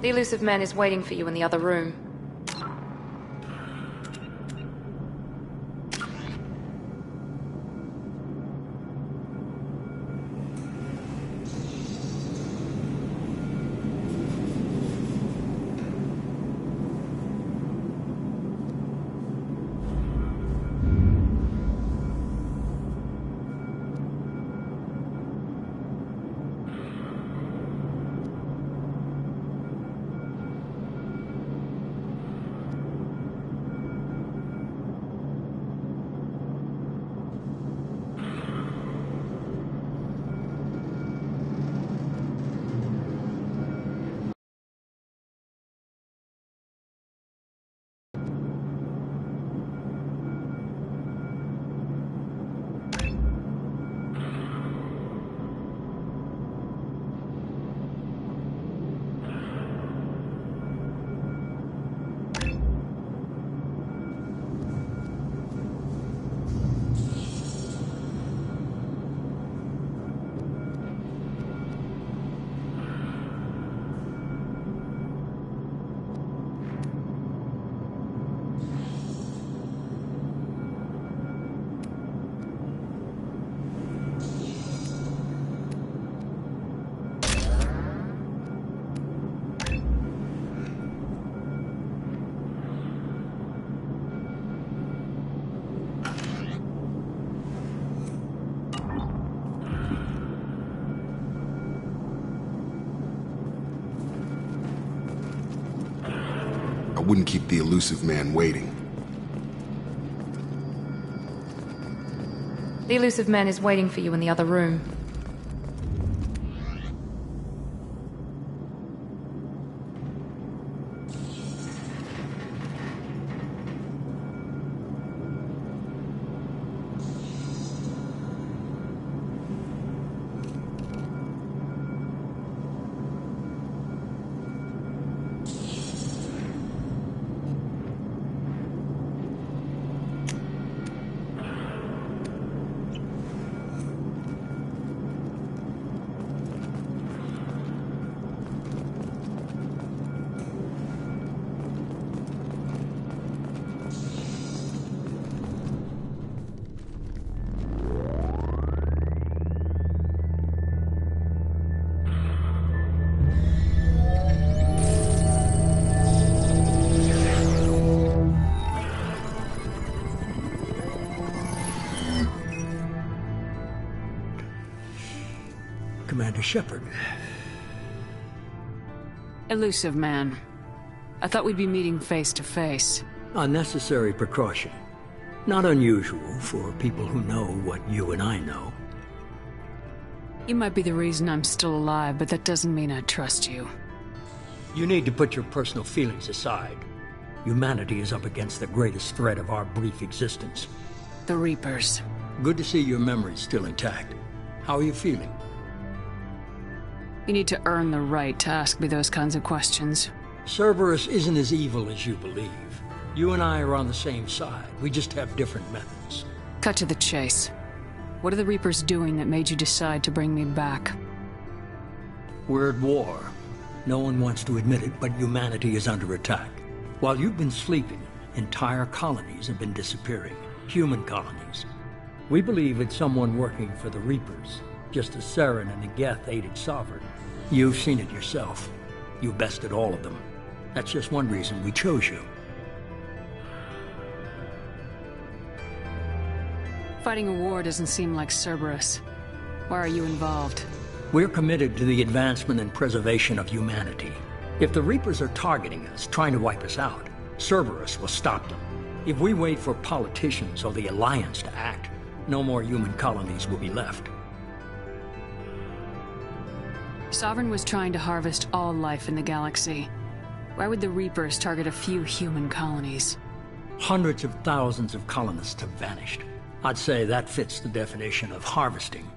The elusive man is waiting for you in the other room. I wouldn't keep the elusive man waiting. The elusive man is waiting for you in the other room. Commander Shepard. Elusive man. I thought we'd be meeting face to face. Unnecessary precaution. Not unusual for people who know what you and I know. You might be the reason I'm still alive, but that doesn't mean I trust you. You need to put your personal feelings aside. Humanity is up against the greatest threat of our brief existence. The Reapers. Good to see your memory's still intact. How are you feeling? You need to earn the right to ask me those kinds of questions. Cerberus isn't as evil as you believe. You and I are on the same side. We just have different methods. Cut to the chase. What are the Reapers doing that made you decide to bring me back? We're at war. No one wants to admit it, but humanity is under attack. While you've been sleeping, entire colonies have been disappearing. Human colonies. We believe it's someone working for the Reapers, just as Saren and the Geth aided Sovereign. You've seen it yourself. You bested all of them. That's just one reason we chose you. Fighting a war doesn't seem like Cerberus. Why are you involved? We're committed to the advancement and preservation of humanity. If the Reapers are targeting us, trying to wipe us out, Cerberus will stop them. If we wait for politicians or the Alliance to act, no more human colonies will be left. Sovereign was trying to harvest all life in the galaxy. Why would the Reapers target a few human colonies? Hundreds of thousands of colonists have vanished. I'd say that fits the definition of harvesting.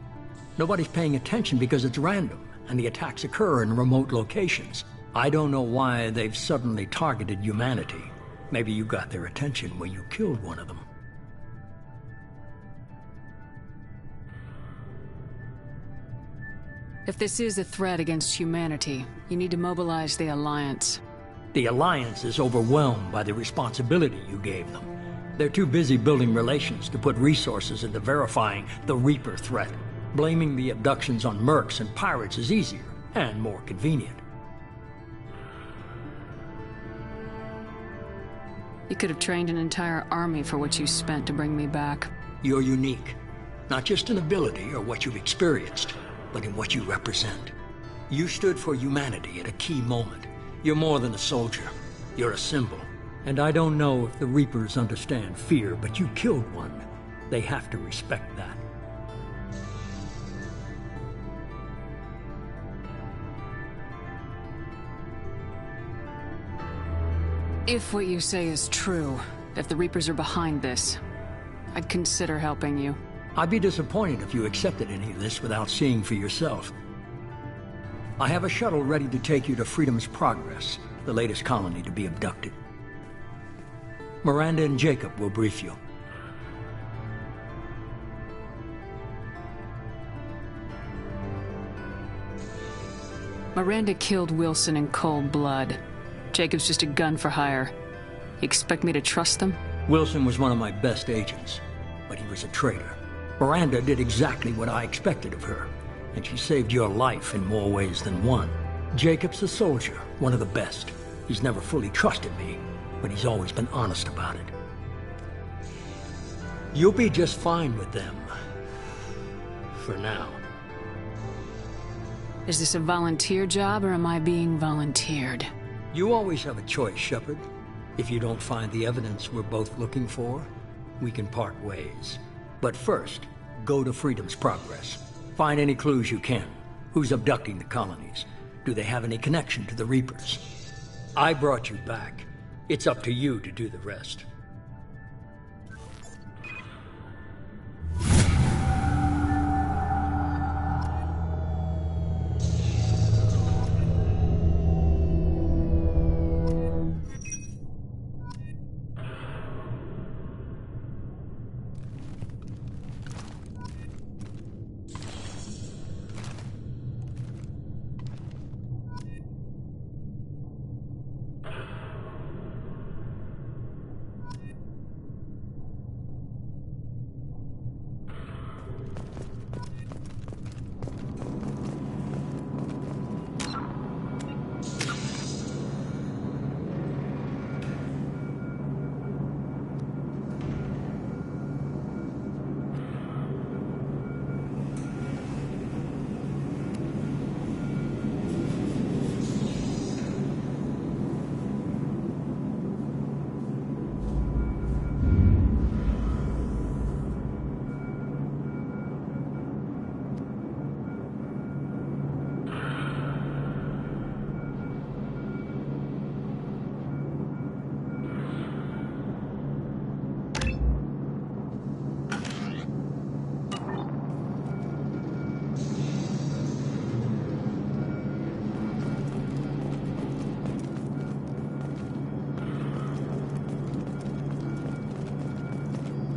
Nobody's paying attention because it's random, and the attacks occur in remote locations. I don't know why they've suddenly targeted humanity. Maybe you got their attention when you killed one of them. If this is a threat against humanity, you need to mobilize the Alliance. The Alliance is overwhelmed by the responsibility you gave them. They're too busy building relations to put resources into verifying the Reaper threat. Blaming the abductions on mercs and pirates is easier and more convenient. You could have trained an entire army for what you spent to bring me back. You're unique, not just in ability or what you've experienced, but in what you represent. You stood for humanity at a key moment. You're more than a soldier. You're a symbol. And I don't know if the Reapers understand fear, but you killed one. They have to respect that. If what you say is true, if the Reapers are behind this, I'd consider helping you. I'd be disappointed if you accepted any of this without seeing for yourself. I have a shuttle ready to take you to Freedom's Progress, the latest colony to be abducted. Miranda and Jacob will brief you. Miranda killed Wilson in cold blood. Jacob's just a gun for hire. You expect me to trust them? Wilson was one of my best agents, but he was a traitor. Miranda did exactly what I expected of her, and she saved your life in more ways than one. Jacob's a soldier, one of the best. He's never fully trusted me, but he's always been honest about it. You'll be just fine with them. For now. Is this a volunteer job, or am I being volunteered? You always have a choice, Shepard. If you don't find the evidence we're both looking for, we can part ways. But first, go to Freedom's Progress. Find any clues you can. Who's abducting the colonies? Do they have any connection to the Reapers? I brought you back. It's up to you to do the rest.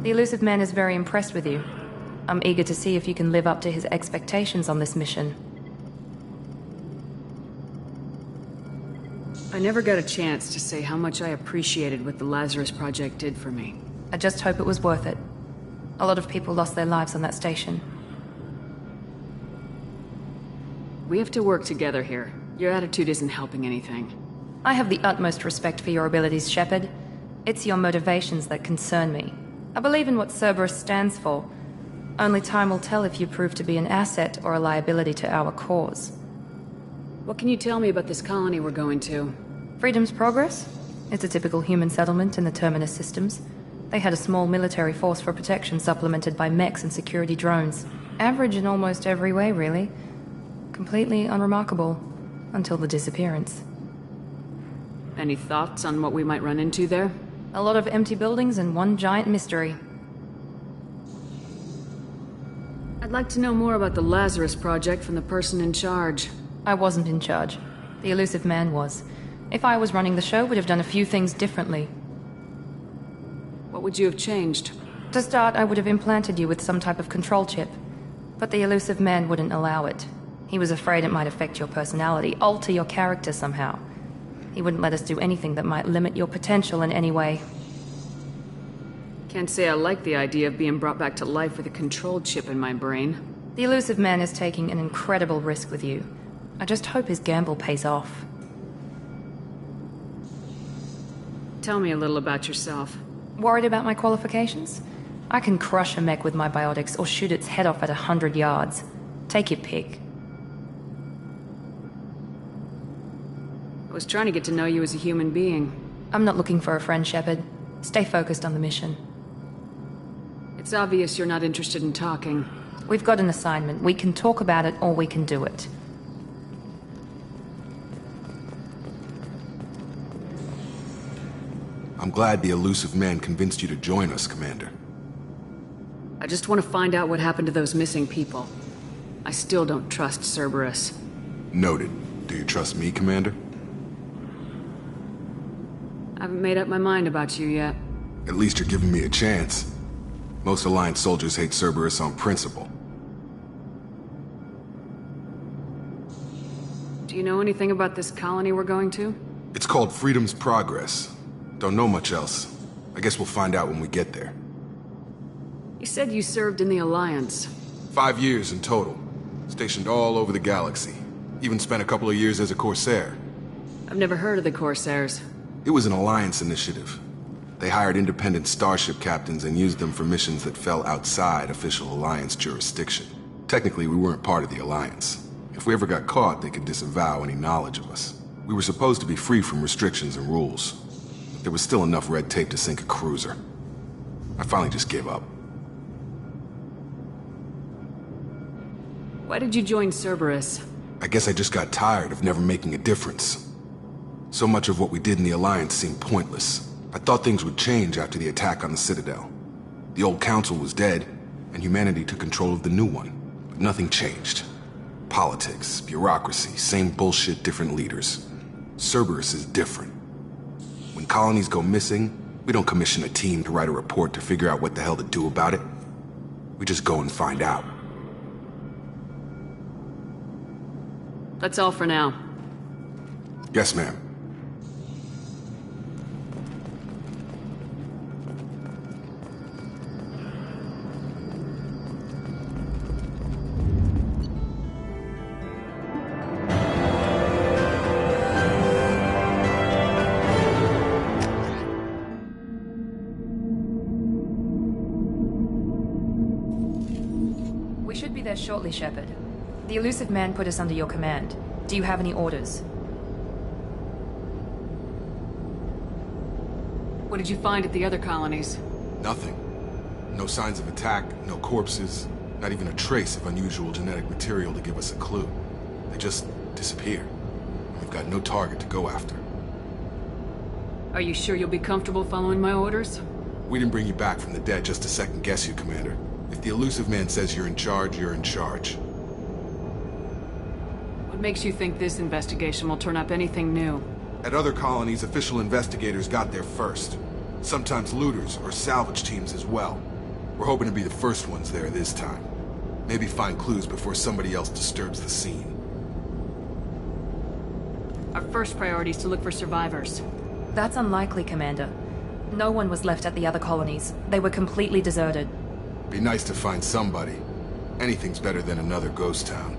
The elusive man is very impressed with you. I'm eager to see if you can live up to his expectations on this mission. I never got a chance to say how much I appreciated what the Lazarus Project did for me. I just hope it was worth it. A lot of people lost their lives on that station. We have to work together here. Your attitude isn't helping anything. I have the utmost respect for your abilities, Shepard. It's your motivations that concern me. I believe in what Cerberus stands for. Only time will tell if you prove to be an asset or a liability to our cause. What can you tell me about this colony we're going to? Freedom's Progress? It's a typical human settlement in the Terminus systems. They had a small military force for protection supplemented by mechs and security drones. Average in almost every way, really. Completely unremarkable. Until the disappearance. Any thoughts on what we might run into there? A lot of empty buildings and one giant mystery. I'd like to know more about the Lazarus Project from the person in charge. I wasn't in charge. The elusive man was. If I was running the show, would have done a few things differently. What would you have changed? To start, I would have implanted you with some type of control chip. But the elusive man wouldn't allow it. He was afraid it might affect your personality, alter your character somehow. He wouldn't let us do anything that might limit your potential in any way. Can't say I like the idea of being brought back to life with a control chip in my brain. The elusive man is taking an incredible risk with you. I just hope his gamble pays off. Tell me a little about yourself. Worried about my qualifications? I can crush a mech with my biotics or shoot its head off at 100 yards. Take your pick. I was trying to get to know you as a human being. I'm not looking for a friend, Shepard. Stay focused on the mission. It's obvious you're not interested in talking. We've got an assignment. We can talk about it or we can do it. I'm glad the elusive man convinced you to join us, Commander. I just want to find out what happened to those missing people. I still don't trust Cerberus. Noted. Do you trust me, Commander? I haven't made up my mind about you yet. At least you're giving me a chance. Most Alliance soldiers hate Cerberus on principle. Do you know anything about this colony we're going to? It's called Freedom's Progress. Don't know much else. I guess we'll find out when we get there. You said you served in the Alliance. 5 years in total. Stationed all over the galaxy. Even spent a couple of years as a Corsair. I've never heard of the Corsairs. It was an Alliance initiative. They hired independent starship captains and used them for missions that fell outside official Alliance jurisdiction. Technically, we weren't part of the Alliance. If we ever got caught, they could disavow any knowledge of us. We were supposed to be free from restrictions and rules. But there was still enough red tape to sink a cruiser. I finally just gave up. Why did you join Cerberus? I guess I just got tired of never making a difference. So much of what we did in the Alliance seemed pointless. I thought things would change after the attack on the Citadel. The old council was dead, and humanity took control of the new one. But nothing changed. Politics, bureaucracy, same bullshit, different leaders. Cerberus is different. When colonies go missing, we don't commission a team to write a report to figure out what the hell to do about it. We just go and find out. That's all for now. Yes, ma'am. We should be there shortly, Shepard. The elusive man put us under your command. Do you have any orders? What did you find at the other colonies? Nothing. No signs of attack, no corpses, not even a trace of unusual genetic material to give us a clue. They just disappear. We've got no target to go after. Are you sure you'll be comfortable following my orders? We didn't bring you back from the dead just to second guess you, Commander. If the elusive man says you're in charge, you're in charge. What makes you think this investigation will turn up anything new? At other colonies, official investigators got there first. Sometimes looters or salvage teams as well. We're hoping to be the first ones there this time. Maybe find clues before somebody else disturbs the scene. Our first priority is to look for survivors. That's unlikely, Commander. No one was left at the other colonies. They were completely deserted. Be nice to find somebody. Anything's better than another ghost town.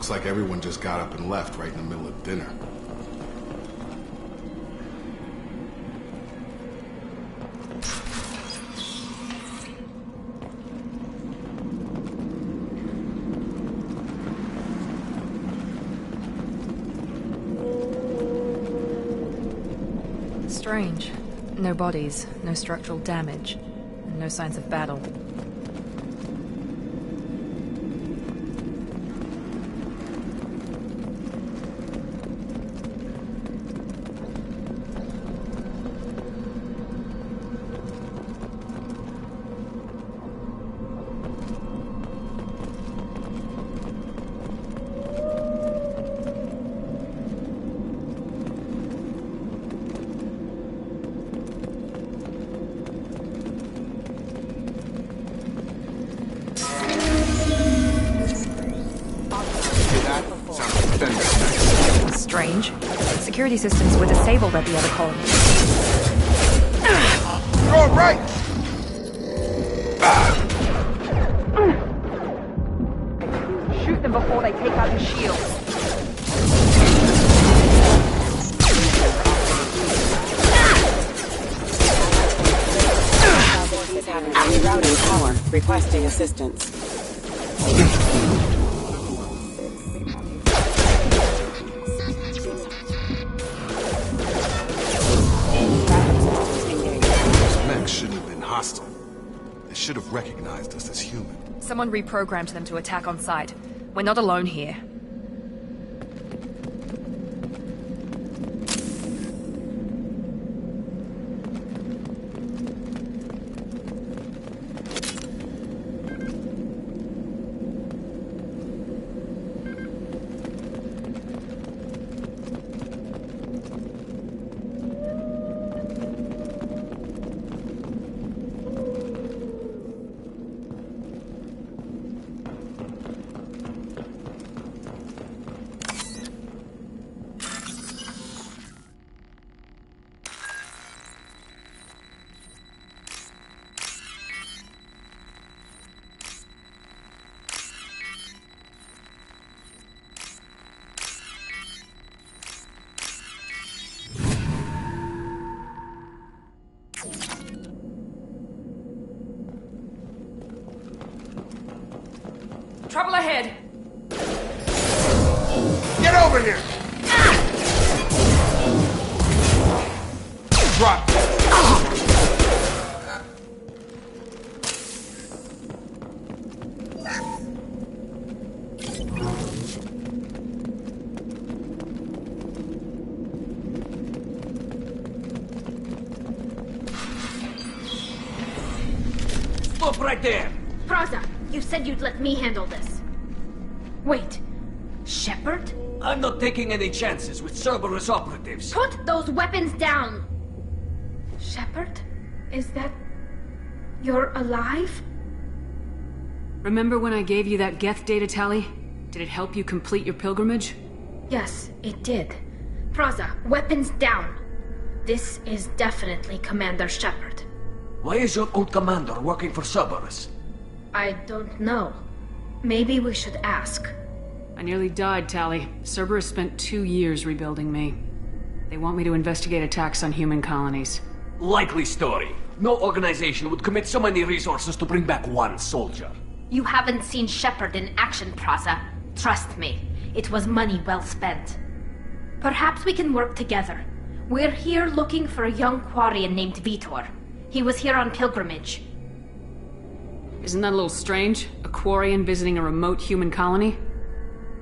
Looks like everyone just got up and left right in the middle of dinner. Strange. No bodies, no structural damage, and no signs of battle. Strange. Security systems were disabled at the other colony. You're right! Shoot them before they take out the shield. Rerouting power. Requesting assistance. Shouldn't have been hostile. They should have recognized us as human. Someone reprogrammed them to attack on sight. We're not alone here. Trouble ahead! Get over here! Drop! Stop right there! Praza, you said you'd let me handle this. Wait, Shepard? I'm not taking any chances with Cerberus operatives. Put those weapons down! Shepard? Is that... you're alive? Remember when I gave you that Geth data tally? Did it help you complete your pilgrimage? Yes, it did. Praza, weapons down! This is definitely Commander Shepard. Why is your old commander working for Cerberus? I don't know. Maybe we should ask. I nearly died, Tally. Cerberus spent 2 years rebuilding me. They want me to investigate attacks on human colonies. Likely story. No organization would commit so many resources to bring back one soldier. You haven't seen Shepard in action, Praza. Trust me, it was money well spent. Perhaps we can work together. We're here looking for a young Quarian named Vitor. He was here on pilgrimage. Isn't that a little strange? A Quarian visiting a remote human colony?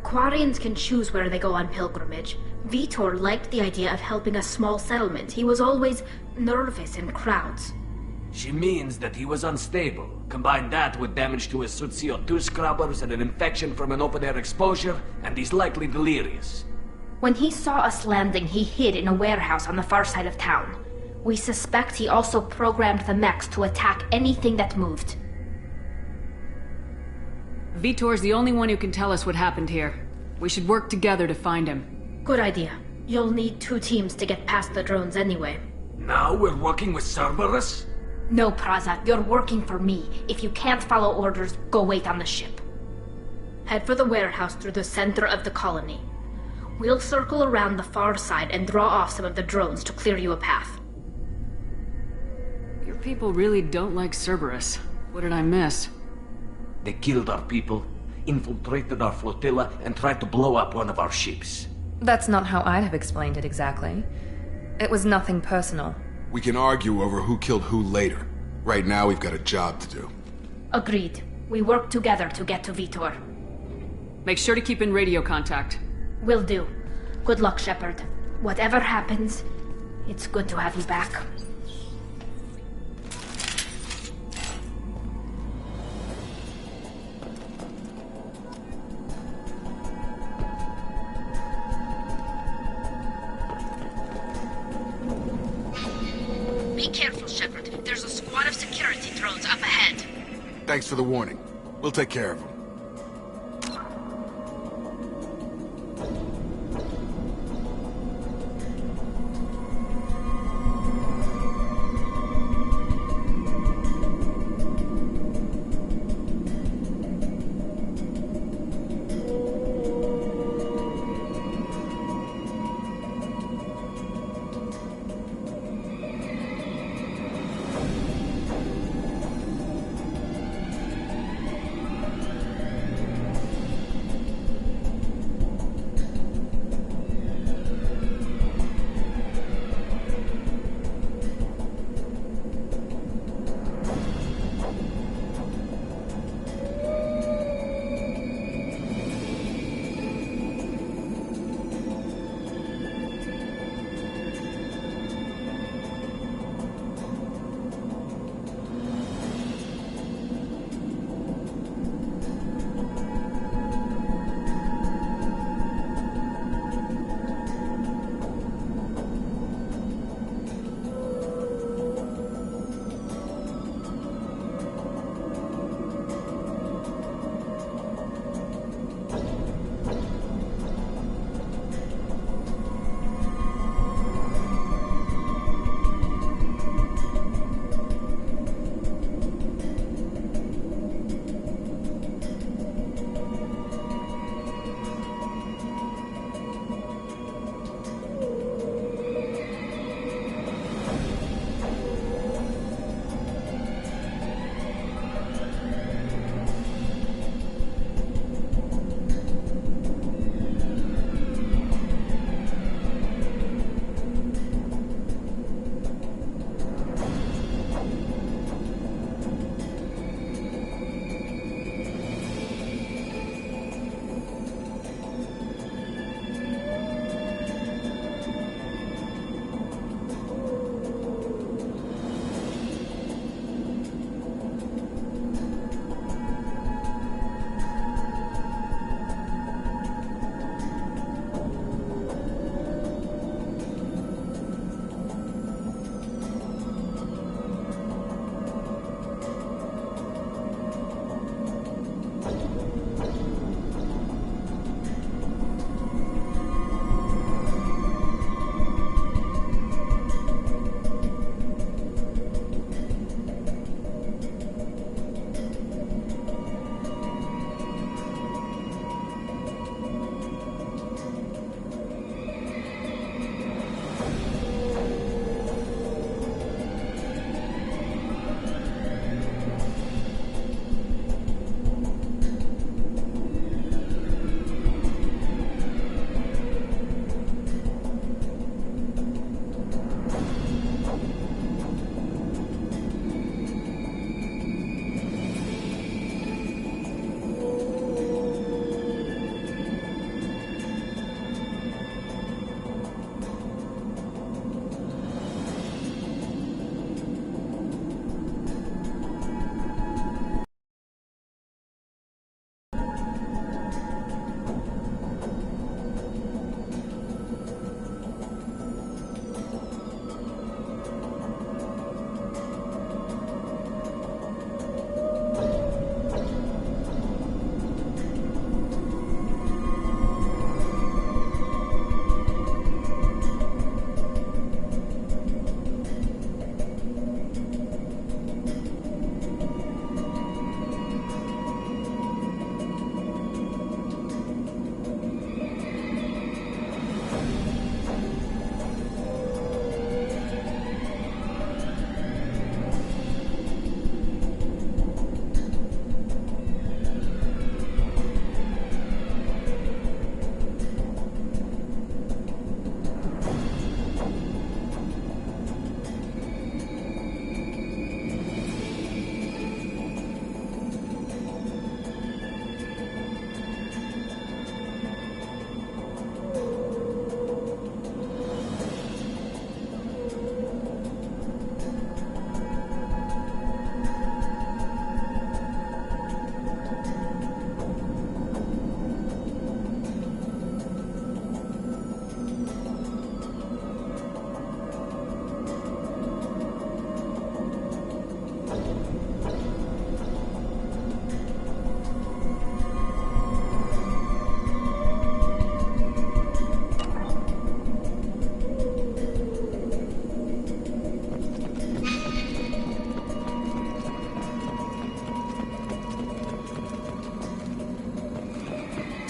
Quarians can choose where they go on pilgrimage. Vitor liked the idea of helping a small settlement. He was always nervous in crowds. She means that he was unstable. Combine that with damage to his suit CO2 scrubbers and an infection from an open-air exposure, and he's likely delirious. When he saw us landing, he hid in a warehouse on the far side of town. We suspect he also programmed the mechs to attack anything that moved. Vitor's the only one who can tell us what happened here. We should work together to find him. Good idea. You'll need 2 teams to get past the drones anyway. Now we're working with Cerberus? No, Praza, you're working for me. If you can't follow orders, go wait on the ship. Head for the warehouse through the center of the colony. We'll circle around the far side and draw off some of the drones to clear you a path. Your people really don't like Cerberus. What did I miss? They killed our people, infiltrated our flotilla, and tried to blow up one of our ships. That's not how I'd have explained it exactly. It was nothing personal. We can argue over who killed who later. Right now, we've got a job to do. Agreed. We work together to get to Vitor. Make sure to keep in radio contact. Will do. Good luck, Shepard. Whatever happens, it's good to have you back. Be careful, Shepard. There's a squad of security drones up ahead. Thanks for the warning. We'll take care of them.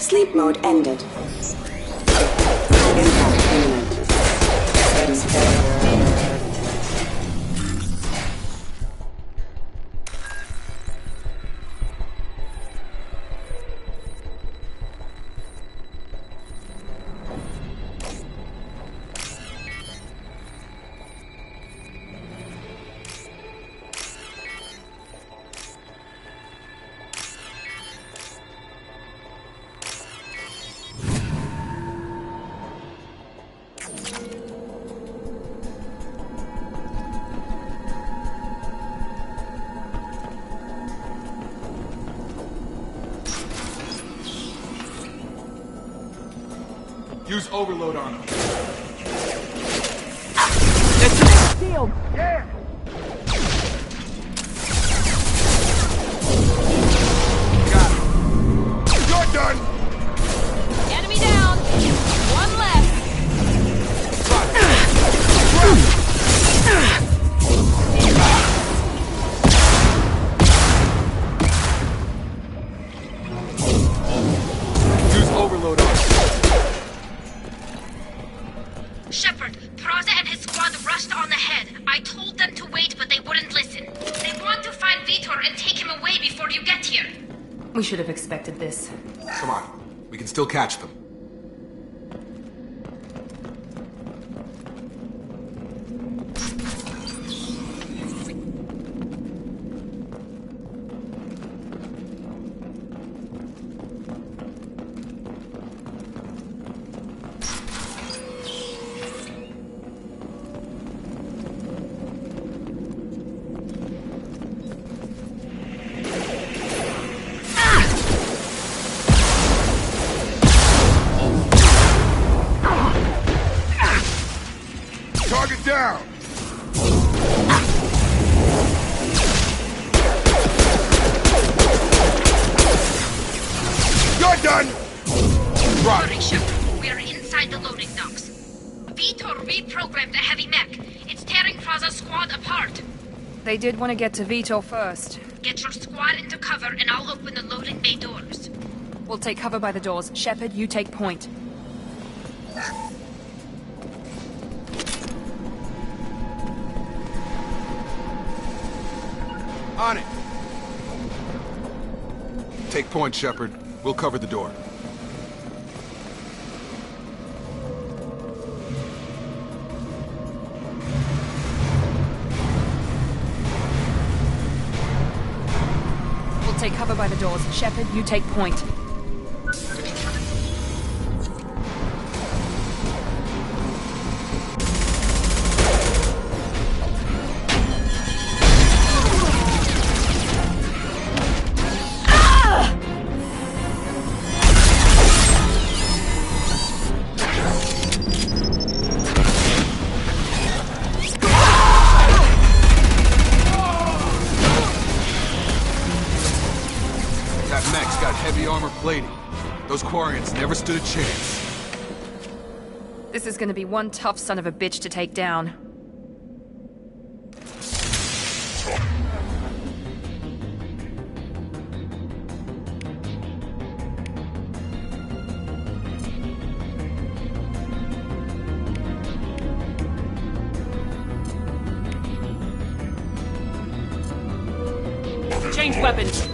Sleep mode ended. Impact imminent. Ready, sir. Use overload on him. Shield! Yeah! Got it. You're done! Enemy down! One left! Use overload on him. Shepard, Praza and his squad rushed on ahead. I told them to wait, but they wouldn't listen. They want to find Vitor and take him away before you get here. We should have expected this. Come on. We can still catch them. Target down! You're done! Right. Hurry, Shepard. We are inside the loading docks. Vitor reprogrammed a heavy mech. It's tearing Praza's squad apart. They did want to get to Vitor first. Get your squad into cover and I'll open the loading bay doors. We'll take cover by the doors. Shepard, you take point. On it! Take point, Shepard. We'll cover the door. We'll take cover by the doors. Shepard, you take point. That mech's got heavy armor plating. Those Quarians never stood a chance. This is gonna be one tough son of a bitch to take down. Change weapons!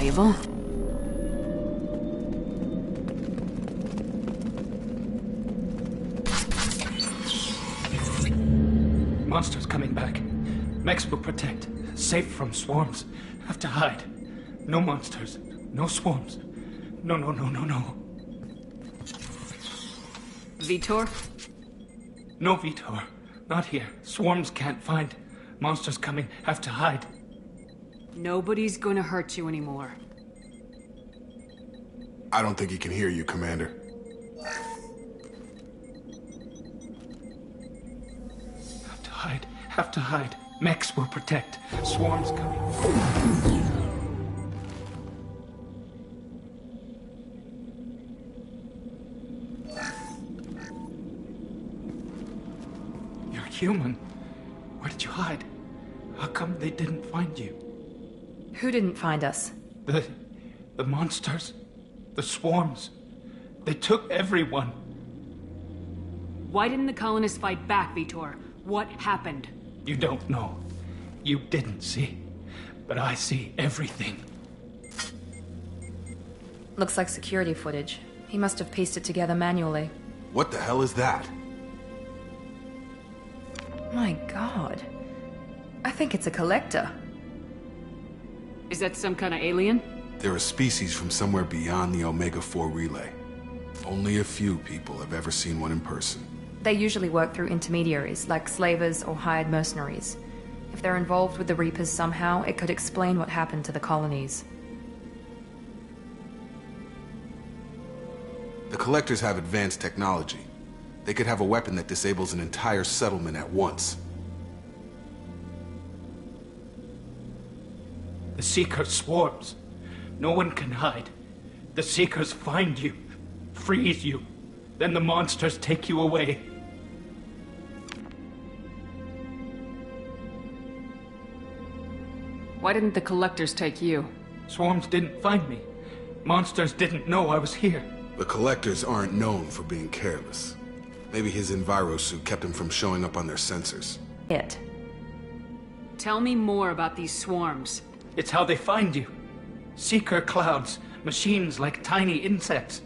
valuable. Monsters coming back. Mechs will protect. Safe from swarms. Have to hide. No monsters. No swarms. No. Vitor? No Vitor. Not here. Swarms can't find. Monsters coming. Have to hide. Nobody's gonna hurt you anymore. I don't think he can hear you, Commander. Have to hide. Mechs will protect. Swarms coming. You're human. Where did you hide? How come they didn't find you? Who didn't find us? The monsters. The swarms. They took everyone. Why didn't the colonists fight back, Vitor? What happened? You don't know. You didn't see. But I see everything. Looks like security footage. He must have pieced it together manually. What the hell is that? My god. I think it's a collector. Is that some kind of alien? They're a species from somewhere beyond the Omega-4 relay. Only a few people have ever seen one in person. They usually work through intermediaries, like slavers or hired mercenaries. If they're involved with the Reapers somehow, it could explain what happened to the colonies. The Collectors have advanced technology. They could have a weapon that disables an entire settlement at once. The Seeker swarms. No one can hide. The Seekers find you, freeze you, then the monsters take you away. Why didn't the collectors take you? Swarms didn't find me. Monsters didn't know I was here. The Collectors aren't known for being careless. Maybe his enviro suit kept him from showing up on their sensors. Tell me more about these swarms. It's how they find you. Seeker clouds, machines like tiny insects.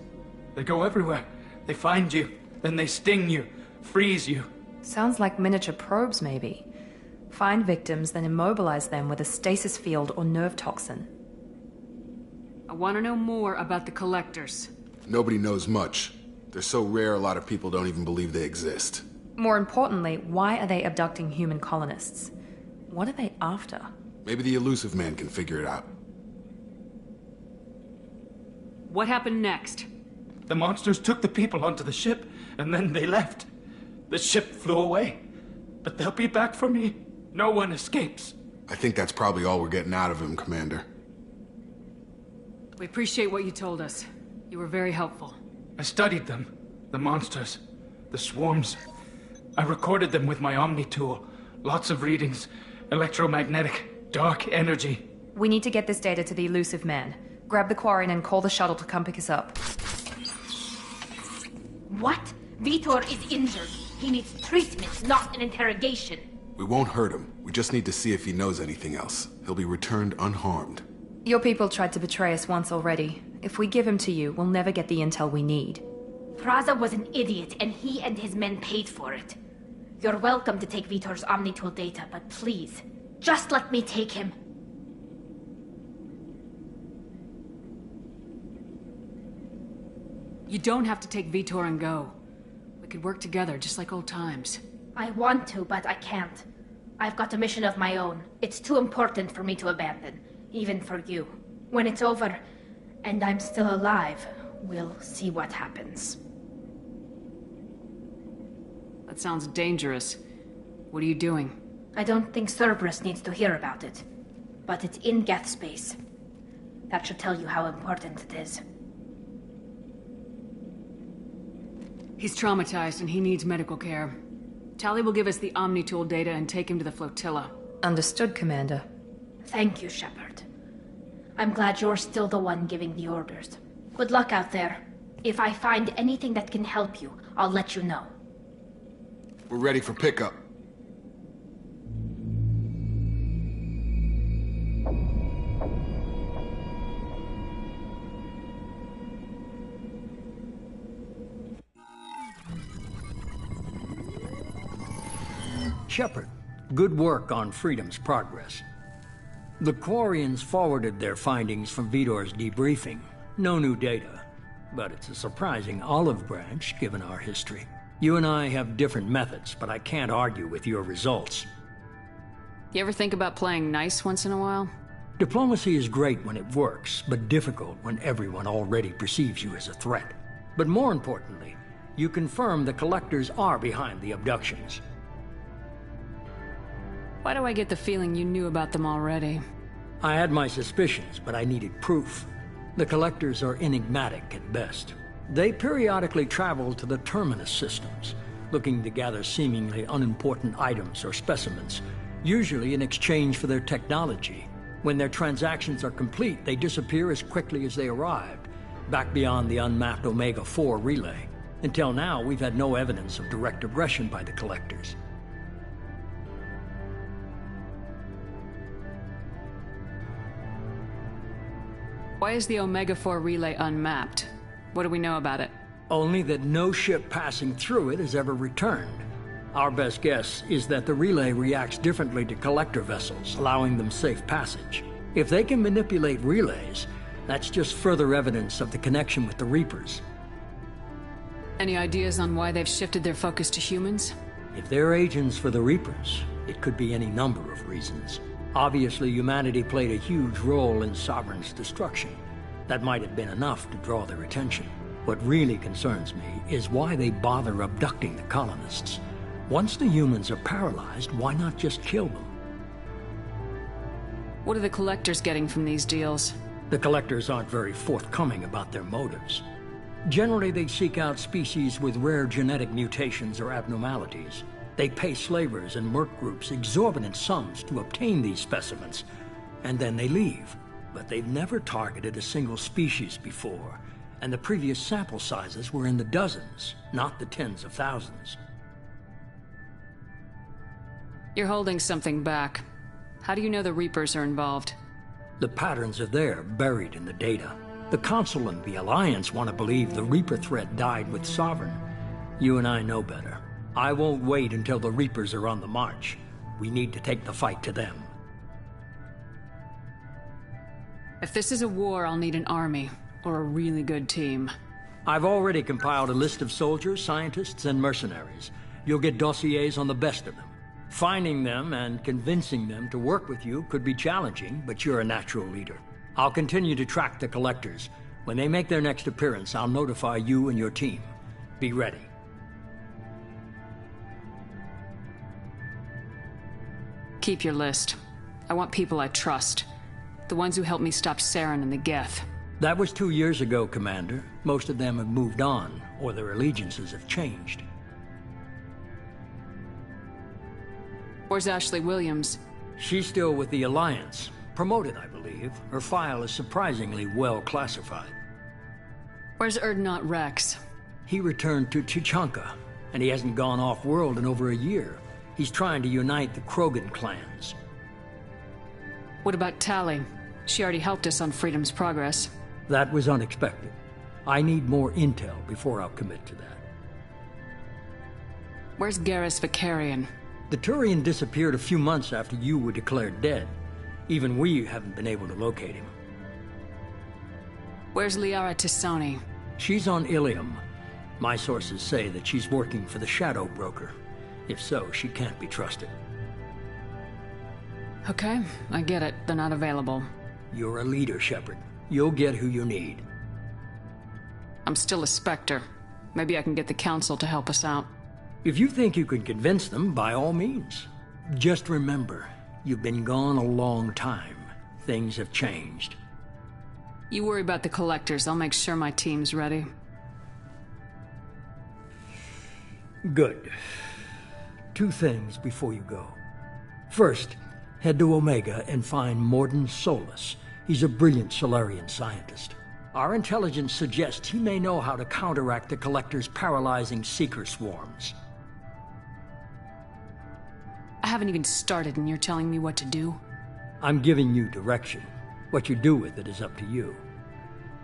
They go everywhere. They find you, then they sting you, freeze you. Sounds like miniature probes, maybe. Find victims, then immobilize them with a stasis field or nerve toxin. I want to know more about the collectors. Nobody knows much. They're so rare a lot of people don't even believe they exist. More importantly, why are they abducting human colonists? What are they after? Maybe the elusive man can figure it out. What happened next? The monsters took the people onto the ship, and then they left. The ship flew away. But they'll be back for me. No one escapes. I think that's probably all we're getting out of him, Commander. We appreciate what you told us. You were very helpful. I studied them. The monsters. The swarms. I recorded them with my Omni tool. Lots of readings. Electromagnetic. Dark energy. We need to get this data to the elusive man. Grab the Quarian and call the shuttle to come pick us up. What? Vitor is injured. He needs treatment, not an interrogation. We won't hurt him. We just need to see if he knows anything else. He'll be returned unharmed. Your people tried to betray us once already. If we give him to you, we'll never get the intel we need. Praza was an idiot, and he and his men paid for it. You're welcome to take Vitor's Omnitool data, but please, just let me take him. You don't have to take Vitor and go. We could work together, just like old times. I want to, but I can't. I've got a mission of my own. It's too important for me to abandon, even for you. When it's over, and I'm still alive, we'll see what happens. That sounds dangerous. What are you doing? I don't think Cerberus needs to hear about it. But it's in Geth space. That should tell you how important it is. He's traumatized and he needs medical care. Tally will give us the Omnitool data and take him to the flotilla. Understood, Commander. Thank you, Shepard. I'm glad you're still the one giving the orders. Good luck out there. If I find anything that can help you, I'll let you know. We're ready for pickup. Shepard, good work on Freedom's progress. The Quarians forwarded their findings from Vitor's debriefing. No new data, but it's a surprising olive branch given our history. You and I have different methods, but I can't argue with your results. You ever think about playing nice once in a while? Diplomacy is great when it works, but difficult when everyone already perceives you as a threat. But more importantly, you confirm the Collectors are behind the abductions. Why do I get the feeling you knew about them already? I had my suspicions, but I needed proof. The Collectors are enigmatic at best. They periodically travel to the Terminus systems, looking to gather seemingly unimportant items or specimens, usually in exchange for their technology. When their transactions are complete, they disappear as quickly as they arrived, back beyond the unmapped Omega-4 relay. Until now, we've had no evidence of direct aggression by the Collectors. Why is the Omega-4 relay unmapped? What do we know about it? Only that no ship passing through it has ever returned. Our best guess is that the relay reacts differently to Collector vessels, allowing them safe passage. If they can manipulate relays, that's just further evidence of the connection with the Reapers. Any ideas on why they've shifted their focus to humans? If they're agents for the Reapers, it could be any number of reasons. Obviously, humanity played a huge role in Sovereign's destruction. That might have been enough to draw their attention. What really concerns me is why they bother abducting the colonists. Once the humans are paralyzed, why not just kill them? What are the Collectors getting from these deals? The Collectors aren't very forthcoming about their motives. Generally, they seek out species with rare genetic mutations or abnormalities. They pay slavers and merc groups exorbitant sums to obtain these specimens, and then they leave. But they've never targeted a single species before, and the previous sample sizes were in the dozens, not the tens of thousands. You're holding something back. How do you know the Reapers are involved? The patterns are there, buried in the data. The Council and the Alliance want to believe the Reaper threat died with Sovereign. You and I know better. I won't wait until the Reapers are on the march. We need to take the fight to them. If this is a war, I'll need an army, or a really good team. I've already compiled a list of soldiers, scientists, and mercenaries. You'll get dossiers on the best of them. Finding them and convincing them to work with you could be challenging, but you're a natural leader. I'll continue to track the Collectors. When they make their next appearance, I'll notify you and your team. Be ready. Keep your list. I want people I trust. The ones who helped me stop Saren and the Geth. That was 2 years ago, Commander. Most of them have moved on, or their allegiances have changed. Where's Ashley Williams? She's still with the Alliance. Promoted, I believe. Her file is surprisingly well classified. Where's Erdnot Rex? He returned to Chichanka, and he hasn't gone off-world in over a year. He's trying to unite the Krogan clans. What about Tali? She already helped us on Freedom's progress. That was unexpected. I need more intel before I'll commit to that. Where's Garrus Vicarian? The Turian disappeared a few months after you were declared dead. Even we haven't been able to locate him. Where's Liara Tisani? She's on Ilium. My sources say that she's working for the Shadow Broker. If so, she can't be trusted. Okay, I get it. They're not available. You're a leader, Shepard. You'll get who you need. I'm still a Spectre. Maybe I can get the Council to help us out. If you think you can convince them, by all means. Just remember, you've been gone a long time. Things have changed. You worry about the Collectors. I'll make sure my team's ready. Good. 2 things before you go. First, head to Omega and find Morden Solus. He's a brilliant Solarian scientist. Our intelligence suggests he may know how to counteract the Collector's paralyzing Seeker swarms. I haven't even started and you're telling me what to do? I'm giving you direction. What you do with it is up to you.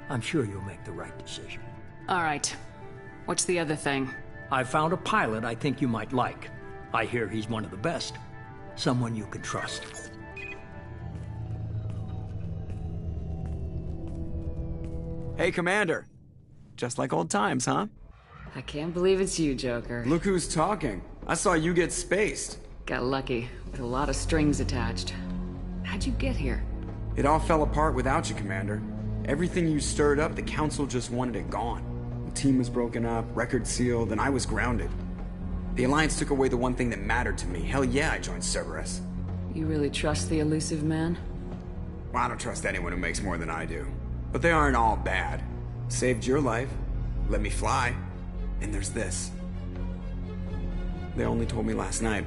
I'm sure you'll make the right decision. All right. What's the other thing? I found a pilot I think you might like. I hear he's one of the best. Someone you can trust. Hey, Commander. Just like old times, huh? I can't believe it's you, Joker. Look who's talking. I saw you get spaced. Got lucky, with a lot of strings attached. How'd you get here? It all fell apart without you, Commander. Everything you stirred up, the Council just wanted it gone. The team was broken up, record sealed, and I was grounded. The Alliance took away the one thing that mattered to me. Hell yeah, I joined Cerberus. You really trust the elusive man? Well, I don't trust anyone who makes more than I do. But they aren't all bad. Saved your life, let me fly, and there's this. They only told me last night.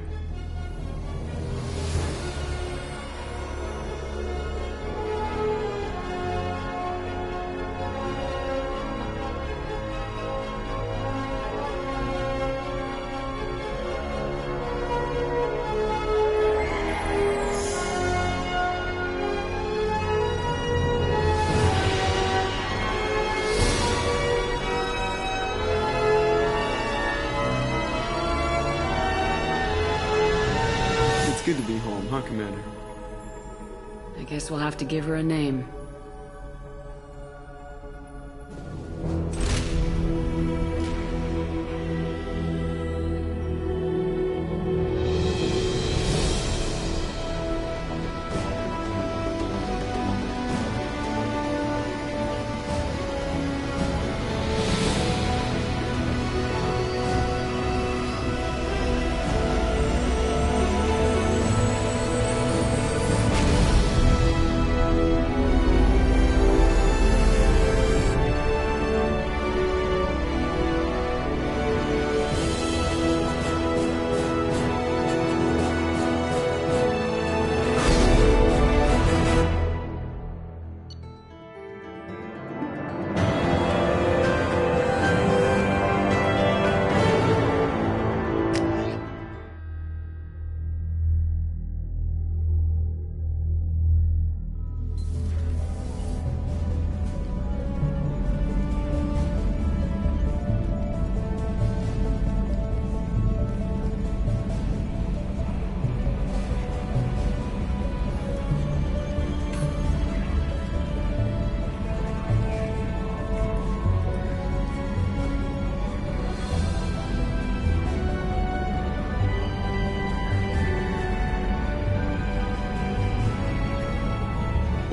Good to be home, huh, Commander? I guess we'll have to give her a name.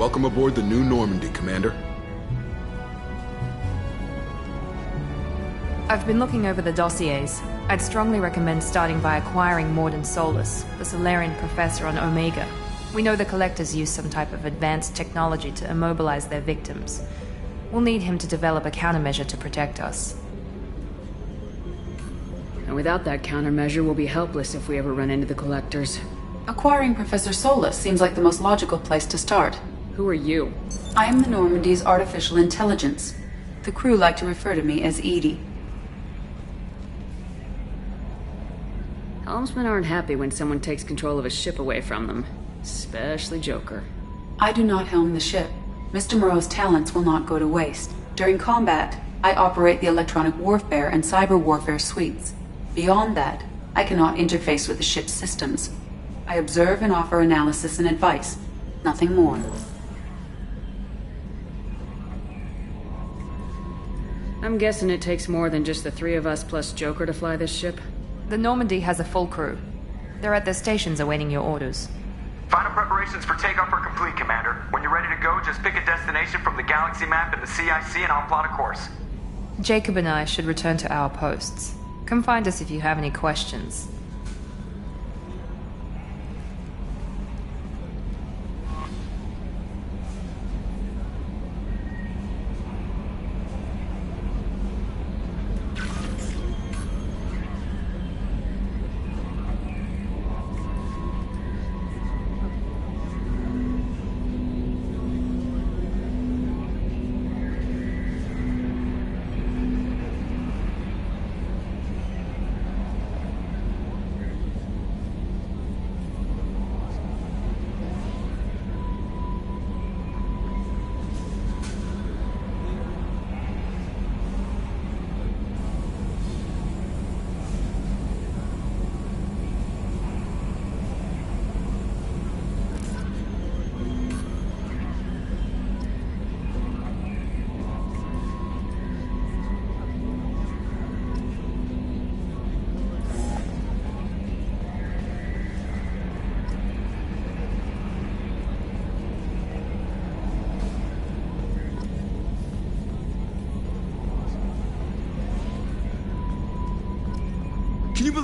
Welcome aboard the new Normandy, Commander. I've been looking over the dossiers. I'd strongly recommend starting by acquiring Morden Solus, the Solarian professor on Omega. We know the Collectors use some type of advanced technology to immobilize their victims. We'll need him to develop a countermeasure to protect us. And without that countermeasure, we'll be helpless if we ever run into the Collectors. Acquiring Professor Solus seems like the most logical place to start. Who are you? I am the Normandy's artificial intelligence. The crew like to refer to me as Edie. Helmsmen aren't happy when someone takes control of a ship away from them. Especially Joker. I do not helm the ship. Mr. Moreau's talents will not go to waste. During combat, I operate the electronic warfare and cyber warfare suites. Beyond that, I cannot interface with the ship's systems. I observe and offer analysis and advice. Nothing more. I'm guessing it takes more than just the three of us plus Joker to fly this ship? The Normandy has a full crew. They're at their stations awaiting your orders. Final preparations for takeoff are complete, Commander. When you're ready to go, just pick a destination from the galaxy map in the CIC and I'll plot a course. Jacob and I should return to our posts. Come find us if you have any questions.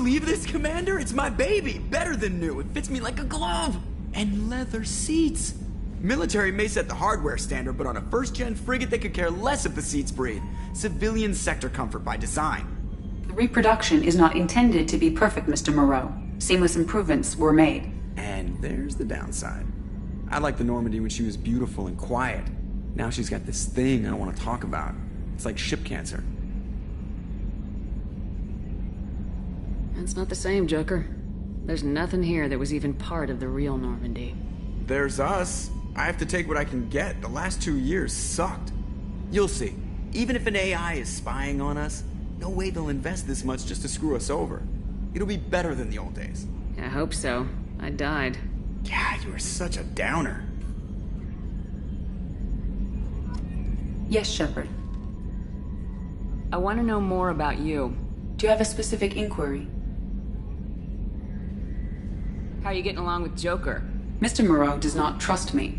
believe this, Commander? It's my baby! Better than new. It fits me like a glove! And leather seats! Military may set the hardware standard, but on a first-gen frigate they could care less if the seats breathe. Civilian sector comfort by design. The reproduction is not intended to be perfect, Mr. Moreau. Seamless improvements were made. And there's the downside. I liked the Normandy when she was beautiful and quiet. Now she's got this thing I don't want to talk about. It's like ship cancer. It's not the same, Joker. There's nothing here that was even part of the real Normandy. There's us. I have to take what I can get. The last 2 years sucked. You'll see. Even if an AI is spying on us, no way they'll invest this much just to screw us over. It'll be better than the old days. I hope so. I died. Yeah, you are such a downer. Yes, Shepard. I want to know more about you. Do you have a specific inquiry? How are you getting along with Joker? Mr. Moreau does not trust me.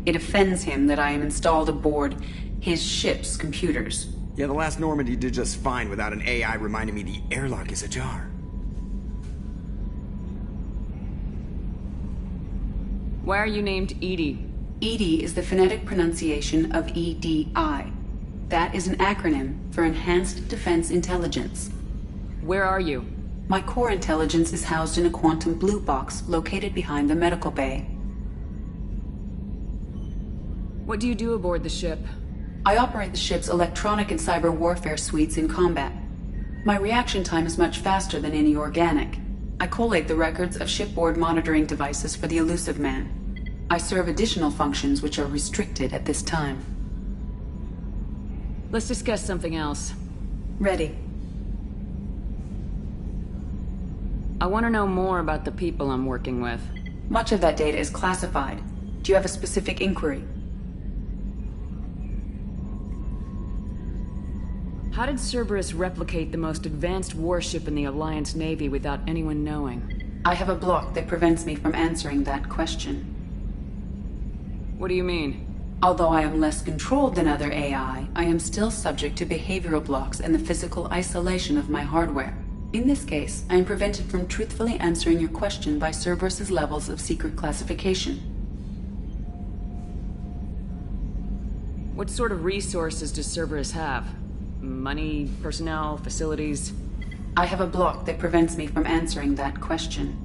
It offends him that I am installed aboard his ship's computers. Yeah, the last Normandy did just fine without an AI reminding me the airlock is ajar. Why are you named Edie? EDI is the phonetic pronunciation of EDI. That is an acronym for Enhanced Defense Intelligence. Where are you? My core intelligence is housed in a quantum blue box located behind the medical bay. What do you do aboard the ship? I operate the ship's electronic and cyber warfare suites in combat. My reaction time is much faster than any organic. I collate the records of shipboard monitoring devices for the Elusive Man. I serve additional functions which are restricted at this time. Let's discuss something else. Ready. I want to know more about the people I'm working with. Much of that data is classified. Do you have a specific inquiry? How did Cerberus replicate the most advanced warship in the Alliance Navy without anyone knowing? I have a block that prevents me from answering that question. What do you mean? Although I am less controlled than other AI, I am still subject to behavioral blocks and the physical isolation of my hardware. In this case, I am prevented from truthfully answering your question by Cerberus's levels of secret classification. What sort of resources does Cerberus have? Money, personnel, facilities? I have a block that prevents me from answering that question.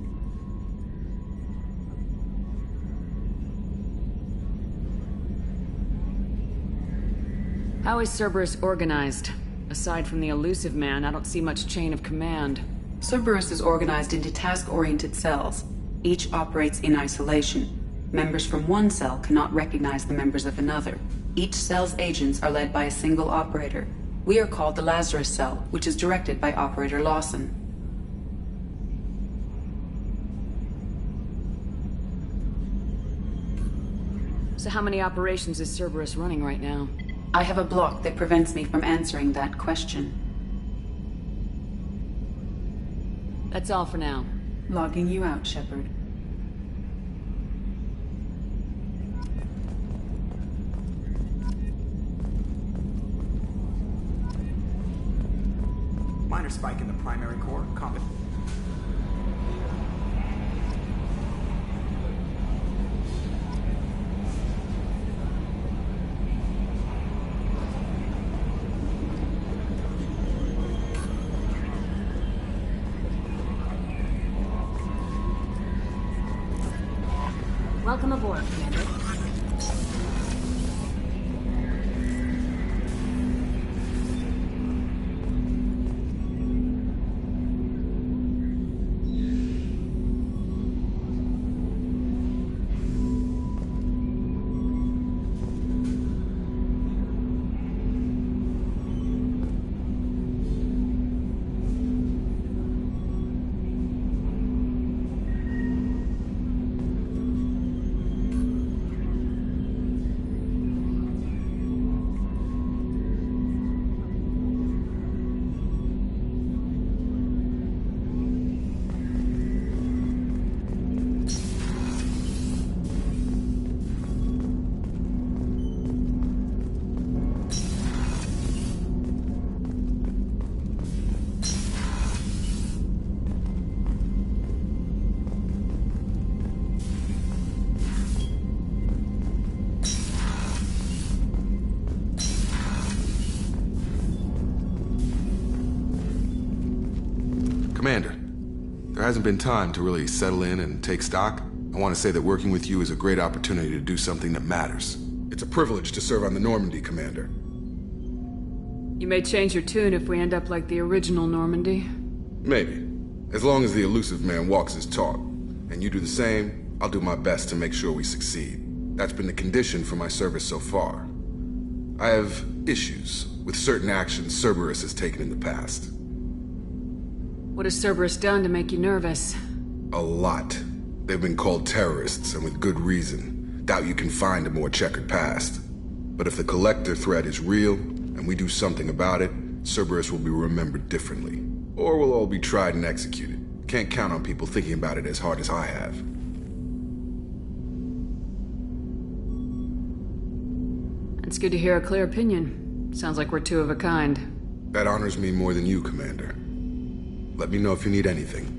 How is Cerberus organized? Aside from the Elusive Man, I don't see much chain of command. Cerberus is organized into task-oriented cells. Each operates in isolation. Members from one cell cannot recognize the members of another. Each cell's agents are led by a single operator. We are called the Lazarus Cell, which is directed by Operator Lawson. So how many operations is Cerberus running right now? I have a block that prevents me from answering that question. That's all for now. Logging you out, Shepard. Minor spike in the primary core. Copy. Welcome aboard, Commander. Commander, there hasn't been time to really settle in and take stock. I want to say that working with you is a great opportunity to do something that matters. It's a privilege to serve on the Normandy, Commander. You may change your tune if we end up like the original Normandy. Maybe. As long as the elusive man walks his talk, and you do the same, I'll do my best to make sure we succeed. That's been the condition for my service so far. I have issues with certain actions Cerberus has taken in the past. What has Cerberus done to make you nervous? A lot. They've been called terrorists, and with good reason. Doubt you can find a more checkered past. But if the Collector threat is real, and we do something about it, Cerberus will be remembered differently. Or we'll all be tried and executed. Can't count on people thinking about it as hard as I have. It's good to hear a clear opinion. Sounds like we're two of a kind. That honors me more than you, Commander. Let me know if you need anything.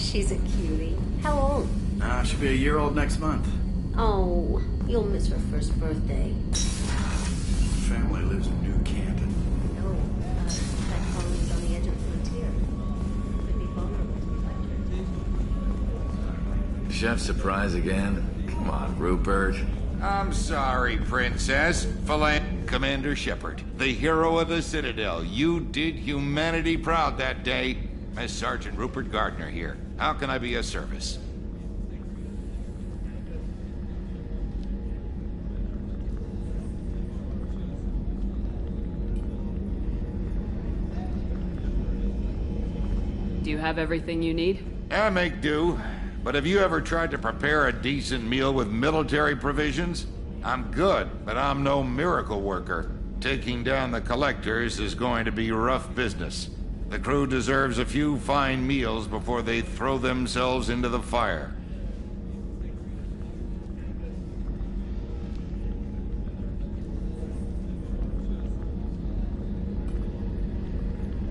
she's a cutie. How old? She'll be a year old next month. Oh, you'll miss her first birthday. Family lives in New Canton. No, that colony's on the edge of the frontier. Could be vulnerable to Chef surprise again? Come on, Rupert. I'm sorry, Princess. Commander Shepard, the hero of the Citadel. You did humanity proud that day. As Sergeant Rupert Gardner here. How can I be of service? Do you have everything you need? I make do. But have you ever tried to prepare a decent meal with military provisions? I'm good, but I'm no miracle worker. Taking down the collectors is going to be rough business. The crew deserves a few fine meals before they throw themselves into the fire.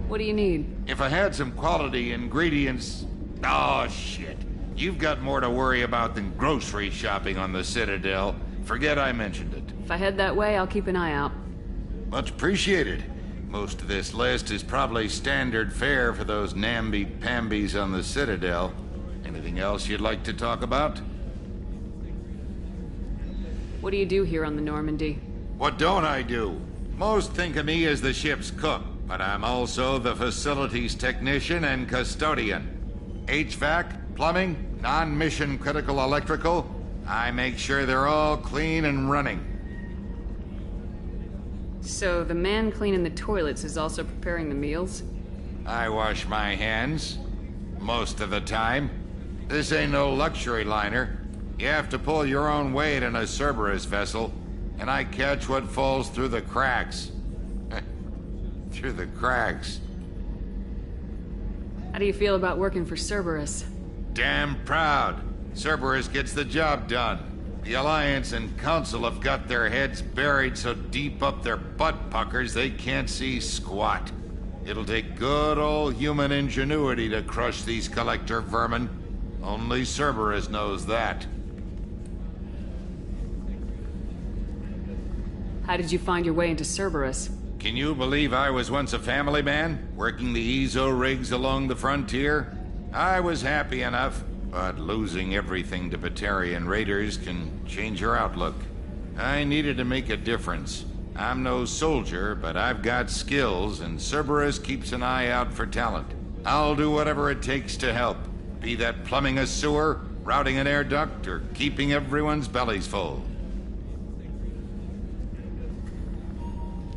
What do you need? If I had some quality ingredients... Oh, shit. You've got more to worry about than grocery shopping on the Citadel. Forget I mentioned it. If I head that way, I'll keep an eye out. Much appreciated. Most of this list is probably standard fare for those namby-pambies on the Citadel. Anything else you'd like to talk about? What do you do here on the Normandy? What don't I do? Most think of me as the ship's cook, but I'm also the facilities technician and custodian. HVAC, plumbing, non-mission critical electrical. I make sure they're all clean and running. So the man cleaning the toilets is also preparing the meals? I wash my hands. Most of the time. This ain't no luxury liner. You have to pull your own weight in a Cerberus vessel, and I catch what falls through the cracks. Through the cracks. How do you feel about working for Cerberus? Damn proud. Cerberus gets the job done. The Alliance and Council have got their heads buried so deep up their butt puckers they can't see squat. It'll take good old human ingenuity to crush these collector vermin. Only Cerberus knows that. How did you find your way into Cerberus? Can you believe I was once a family man, working the EZO rigs along the frontier? I was happy enough. But losing everything to Batarian raiders can change your outlook. I needed to make a difference. I'm no soldier, but I've got skills, and Cerberus keeps an eye out for talent. I'll do whatever it takes to help. Be that plumbing a sewer, routing an air duct, or keeping everyone's bellies full.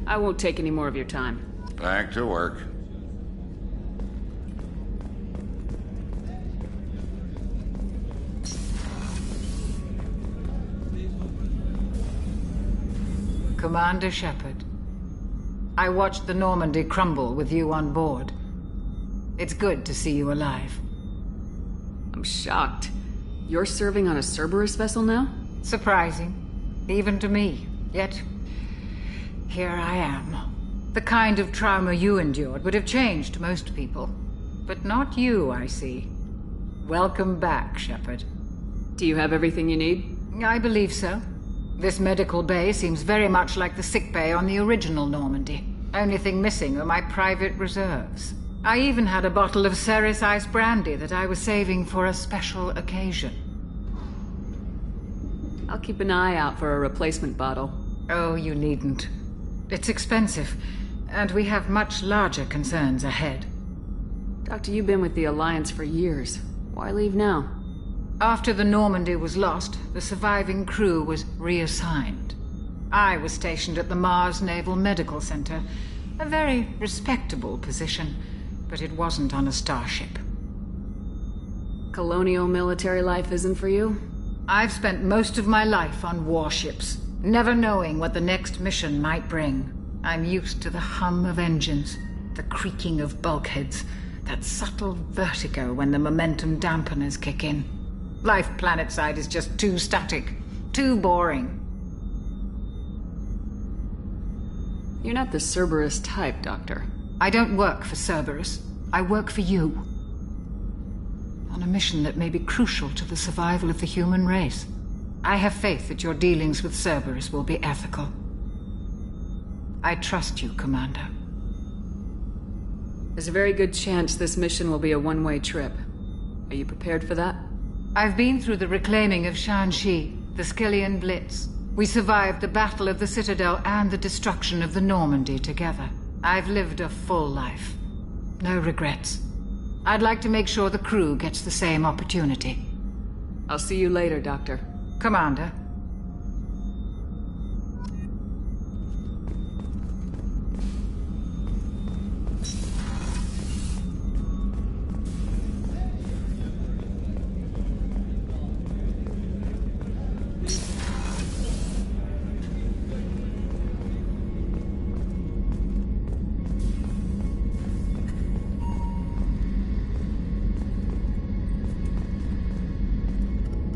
I won't take any more of your time. Back to work. Commander Shepard, I watched the Normandy crumble with you on board. It's good to see you alive. I'm shocked. You're serving on a Cerberus vessel now? Surprising, even to me. Yet, here I am. The kind of trauma you endured would have changed most people. But not you, I see. Welcome back, Shepard. Do you have everything you need? I believe so. This medical bay seems very much like the sick bay on the original Normandy. Only thing missing are my private reserves. I even had a bottle of Ceres Ice brandy that I was saving for a special occasion. I'll keep an eye out for a replacement bottle. Oh, you needn't. It's expensive, and we have much larger concerns ahead. Doctor, you've been with the Alliance for years. Why leave now? After the Normandy was lost, the surviving crew was reassigned. I was stationed at the Mars Naval Medical Center, a very respectable position, but it wasn't on a starship. Colonial military life isn't for you? I've spent most of my life on warships, never knowing what the next mission might bring. I'm used to the hum of engines, the creaking of bulkheads, that subtle vertigo when the momentum dampeners kick in. Life planetside is just too static, too boring. You're not the Cerberus type, Doctor. I don't work for Cerberus. I work for you. On on a mission that may be crucial to the survival of the human race. I have faith that your dealings with Cerberus will be ethical. I trust you, Commander. There's a very good chance this mission will be a one-way trip. Are you prepared for that? I've been through the reclaiming of Shanxi, the Skillian Blitz. We survived the Battle of the Citadel and the destruction of the Normandy together. I've lived a full life. No regrets. I'd like to make sure the crew gets the same opportunity. I'll see you later, Doctor. Commander.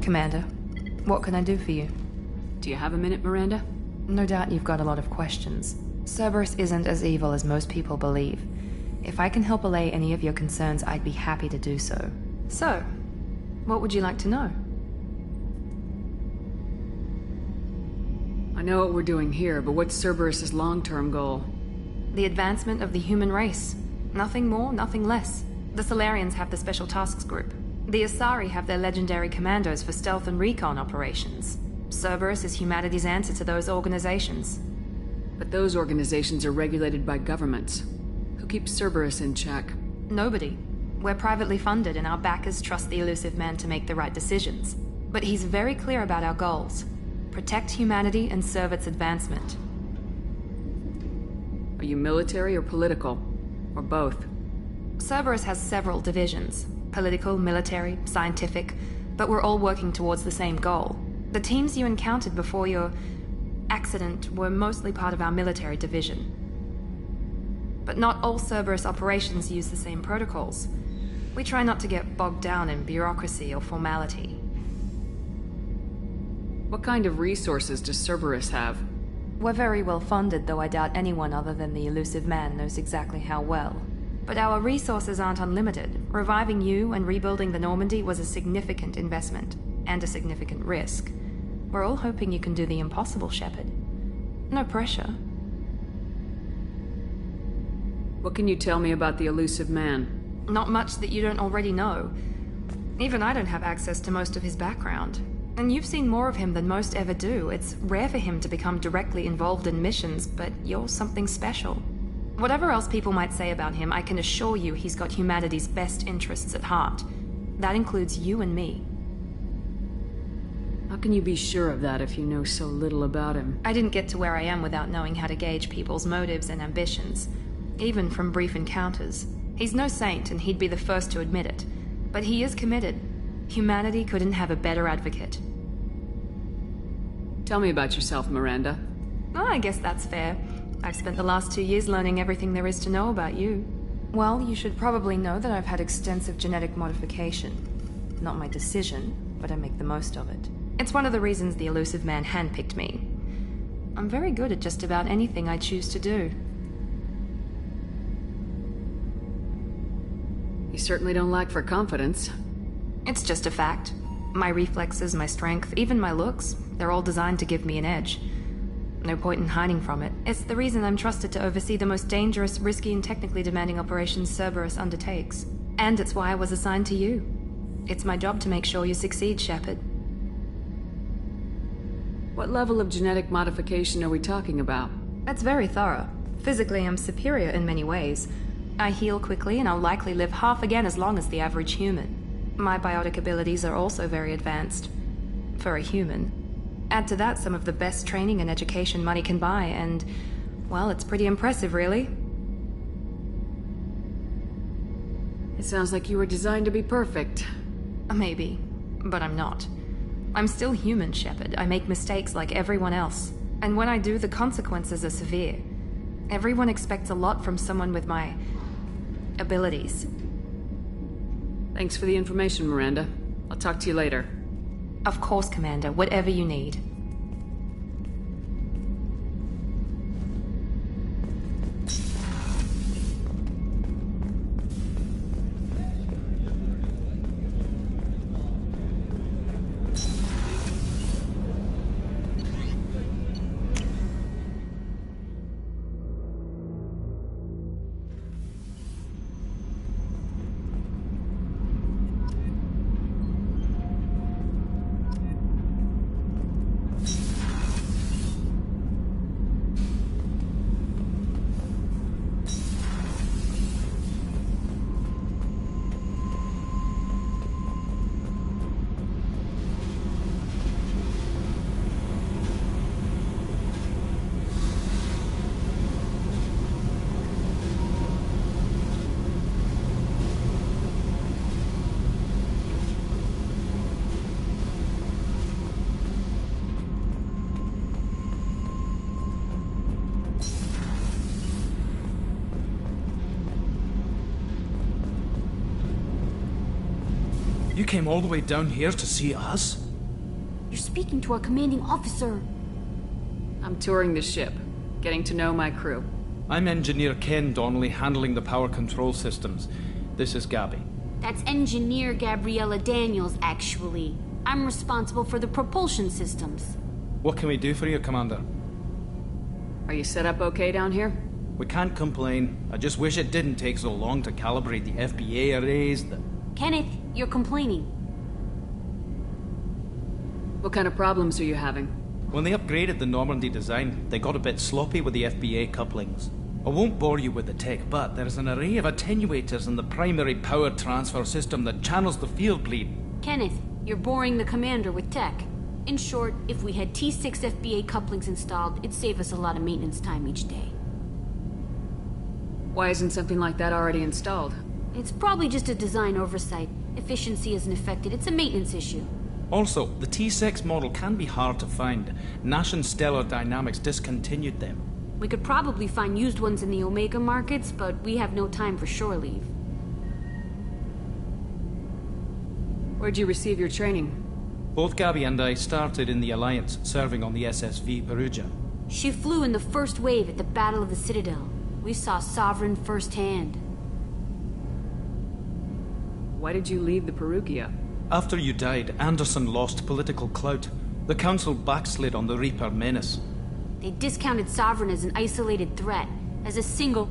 Commander, what can I do for you? Do you have a minute, Miranda? No doubt you've got a lot of questions. Cerberus isn't as evil as most people believe. If I can help allay any of your concerns, I'd be happy to do so. So, what would you like to know? I know what we're doing here, but what's Cerberus's long-term goal? The advancement of the human race. Nothing more, nothing less. The Solarians have the Special Tasks Group. The Asari have their legendary commandos for stealth and recon operations. Cerberus is humanity's answer to those organizations. But those organizations are regulated by governments. Who keeps Cerberus in check? Nobody. We're privately funded and our backers trust the elusive man to make the right decisions. But he's very clear about our goals. Protect humanity and serve its advancement. Are you military or political? Or both? Cerberus has several divisions. Political, military, scientific, but we're all working towards the same goal. The teams you encountered before your accident were mostly part of our military division. But not all Cerberus operations use the same protocols. We try not to get bogged down in bureaucracy or formality. What kind of resources does Cerberus have? We're very well funded, though I doubt anyone other than the elusive man knows exactly how well. But our resources aren't unlimited. Reviving you and rebuilding the Normandy was a significant investment, and a significant risk. We're all hoping you can do the impossible, Shepard. No pressure. What can you tell me about the elusive man? Not much that you don't already know. Even I don't have access to most of his background. And you've seen more of him than most ever do. It's rare for him to become directly involved in missions, but you're something special. Whatever else people might say about him, I can assure you he's got humanity's best interests at heart. That includes you and me. How can you be sure of that if you know so little about him? I didn't get to where I am without knowing how to gauge people's motives and ambitions, even from brief encounters. He's no saint, and he'd be the first to admit it. But he is committed. Humanity couldn't have a better advocate. Tell me about yourself, Miranda. Oh, I guess that's fair. I've spent the last 2 years learning everything there is to know about you. Well, you should probably know that I've had extensive genetic modification. Not my decision, but I make the most of it. It's one of the reasons the elusive man handpicked me. I'm very good at just about anything I choose to do. You certainly don't lack for confidence. It's just a fact. My reflexes, my strength, even my looks, they're all designed to give me an edge. No point in hiding from it. It's the reason I'm trusted to oversee the most dangerous, risky, and technically demanding operations Cerberus undertakes. And it's why I was assigned to you. It's my job to make sure you succeed, Shepard. What level of genetic modification are we talking about? That's very thorough. Physically, I'm superior in many ways. I heal quickly, and I'll likely live half again as long as the average human. My biotic abilities are also very advanced. For a human. Add to that some of the best training and education money can buy, and, well, it's pretty impressive, really. It sounds like you were designed to be perfect. Maybe, but I'm not. I'm still human, Shepard. I make mistakes like everyone else. And when I do, the consequences are severe. Everyone expects a lot from someone with my abilities. Thanks for the information, Miranda. I'll talk to you later. Of course, Commander. Whatever you need. You came all the way down here to see us? You're speaking to our commanding officer. I'm touring the ship, getting to know my crew. I'm Engineer Ken Donnelly, handling the power control systems. This is Gabby. That's Engineer Gabriella Daniels, actually. I'm responsible for the propulsion systems. What can we do for you, Commander? Are you set up okay down here? We can't complain. I just wish it didn't take so long to calibrate the FBA arrays. Kenneth, you're complaining. What kind of problems are you having? When they upgraded the Normandy design, they got a bit sloppy with the FBA couplings. I won't bore you with the tech, but there's an array of attenuators in the primary power transfer system that channels the field bleed. Kenneth, you're boring the commander with tech. In short, if we had T6 FBA couplings installed, it'd save us a lot of maintenance time each day. Why isn't something like that already installed? It's probably just a design oversight. Efficiency isn't affected, it's a maintenance issue. Also, the T6 model can be hard to find. Nash and Stellar Dynamics discontinued them. We could probably find used ones in the Omega markets, but we have no time for shore leave. Where'd you receive your training? Both Gabby and I started in the Alliance, serving on the SSV Perugia. She flew in the first wave at the Battle of the Citadel. We saw Sovereign firsthand. Why did you leave the Perugia? After you died, Anderson lost political clout. The Council backslid on the Reaper menace. They discounted Sovereign as an isolated threat, as a single...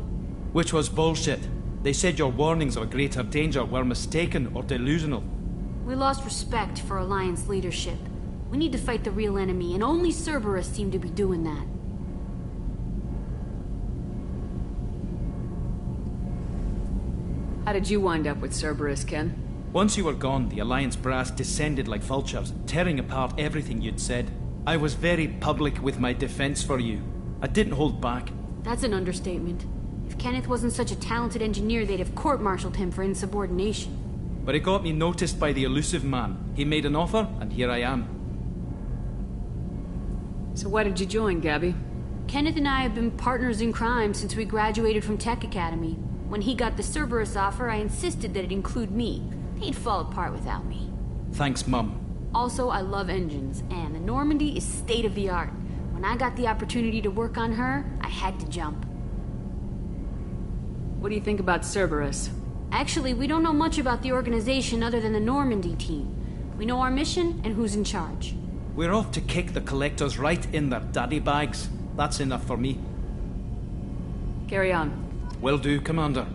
Which was bullshit. They said your warnings of a greater danger were mistaken or delusional. We lost respect for Alliance leadership. We need to fight the real enemy, and only Cerberus seemed to be doing that. How did you wind up with Cerberus, Ken? Once you were gone, the Alliance brass descended like vultures, tearing apart everything you'd said. I was very public with my defense for you. I didn't hold back. That's an understatement. If Kenneth wasn't such a talented engineer, they'd have court-martialed him for insubordination. But it got me noticed by the elusive man. He made an offer, and here I am. So why did you join, Gabby? Kenneth and I have been partners in crime since we graduated from Tech Academy. When he got the Cerberus offer, I insisted that it include me. He'd fall apart without me. Thanks, Mum. Also, I love engines, and the Normandy is state-of-the-art. When I got the opportunity to work on her, I had to jump. What do you think about Cerberus? Actually, we don't know much about the organization other than the Normandy team. We know our mission and who's in charge. We're off to kick the Collectors right in their daddy bags. That's enough for me. Carry on. Will do, Commander.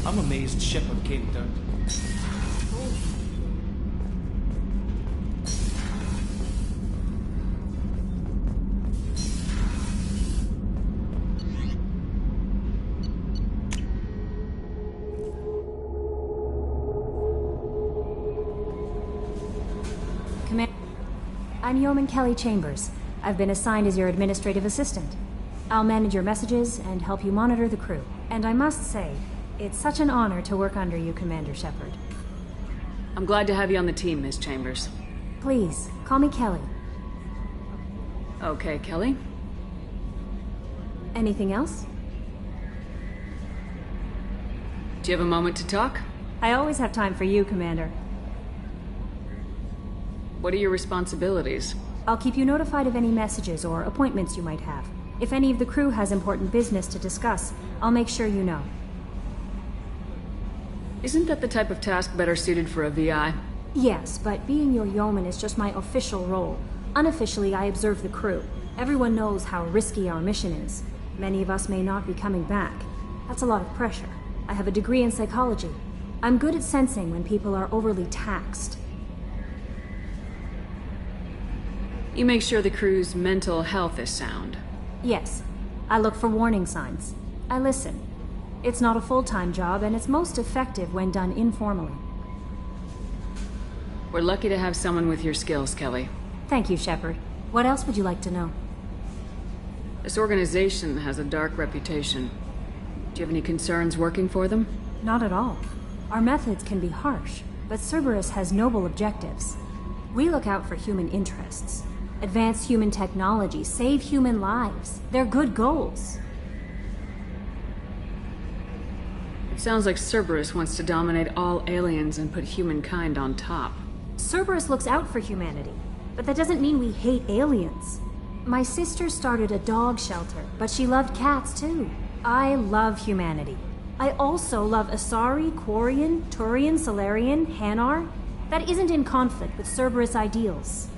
I'm amazed Shepard came down. I'm Yeoman Kelly Chambers. I've been assigned as your administrative assistant. I'll manage your messages and help you monitor the crew. And I must say, it's such an honor to work under you, Commander Shepard. I'm glad to have you on the team, Miss Chambers. Please, call me Kelly. Okay, Kelly. Anything else? Do you have a moment to talk? I always have time for you, Commander. What are your responsibilities? I'll keep you notified of any messages or appointments you might have. If any of the crew has important business to discuss, I'll make sure you know. Isn't that the type of task better suited for a VI? Yes, but being your yeoman is just my official role. Unofficially, I observe the crew. Everyone knows how risky our mission is. Many of us may not be coming back. That's a lot of pressure. I have a degree in psychology. I'm good at sensing when people are overly taxed. You make sure the crew's mental health is sound. Yes. I look for warning signs. I listen. It's not a full-time job, and it's most effective when done informally. We're lucky to have someone with your skills, Kelly. Thank you, Shepard. What else would you like to know? This organization has a dark reputation. Do you have any concerns working for them? Not at all. Our methods can be harsh, but Cerberus has noble objectives. We look out for human interests. Advance human technology, save human lives. They're good goals. It sounds like Cerberus wants to dominate all aliens and put humankind on top. Cerberus looks out for humanity, but that doesn't mean we hate aliens. My sister started a dog shelter, but she loved cats too. I love humanity. I also love Asari, Quarian, Turian, Solarian, Hanar. That isn't in conflict with Cerberus ideals.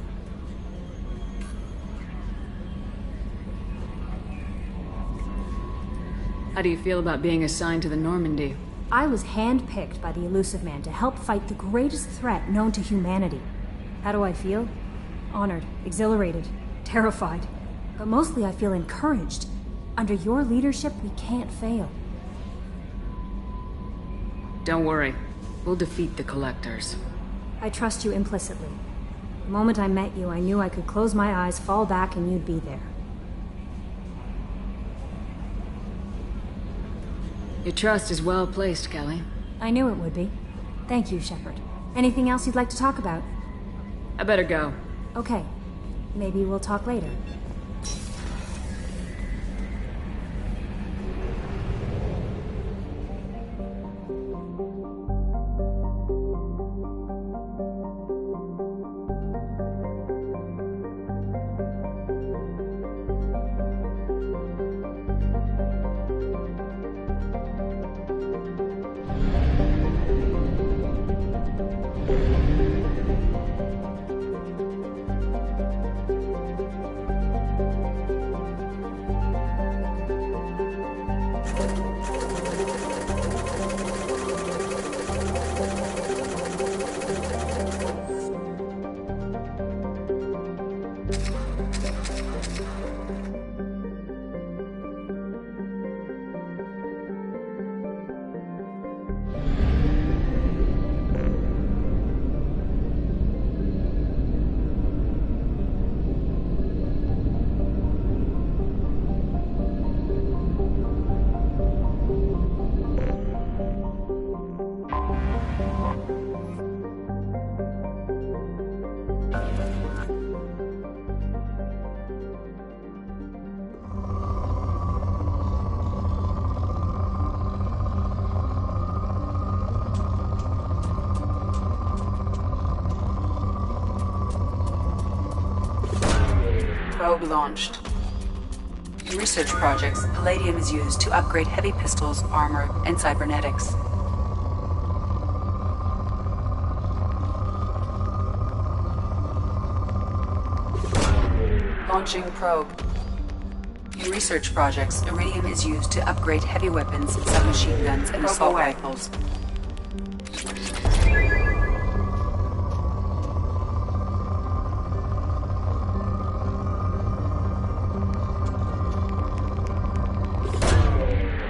How do you feel about being assigned to the Normandy? I was handpicked by the Elusive Man to help fight the greatest threat known to humanity. How do I feel? Honored, exhilarated, terrified. But mostly I feel encouraged. Under your leadership, we can't fail. Don't worry. We'll defeat the Collectors. I trust you implicitly. The moment I met you, I knew I could close my eyes, fall back, and you'd be there. Your trust is well placed, Kelly. I knew it would be. Thank you, Shepard. Anything else you'd like to talk about? I better go. Okay. Maybe we'll talk later. Probe launched. In research projects, palladium is used to upgrade heavy pistols, armor, and cybernetics. Launching probe. In research projects, iridium is used to upgrade heavy weapons, submachine guns, and assault rifles.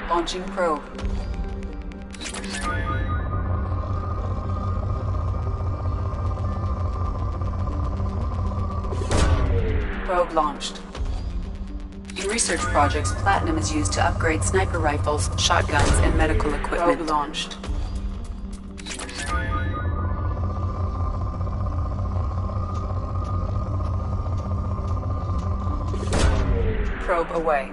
Launching probe. Probe launched. In research projects, platinum is used to upgrade sniper rifles, shotguns, and medical equipment. Probe launched. Probe away.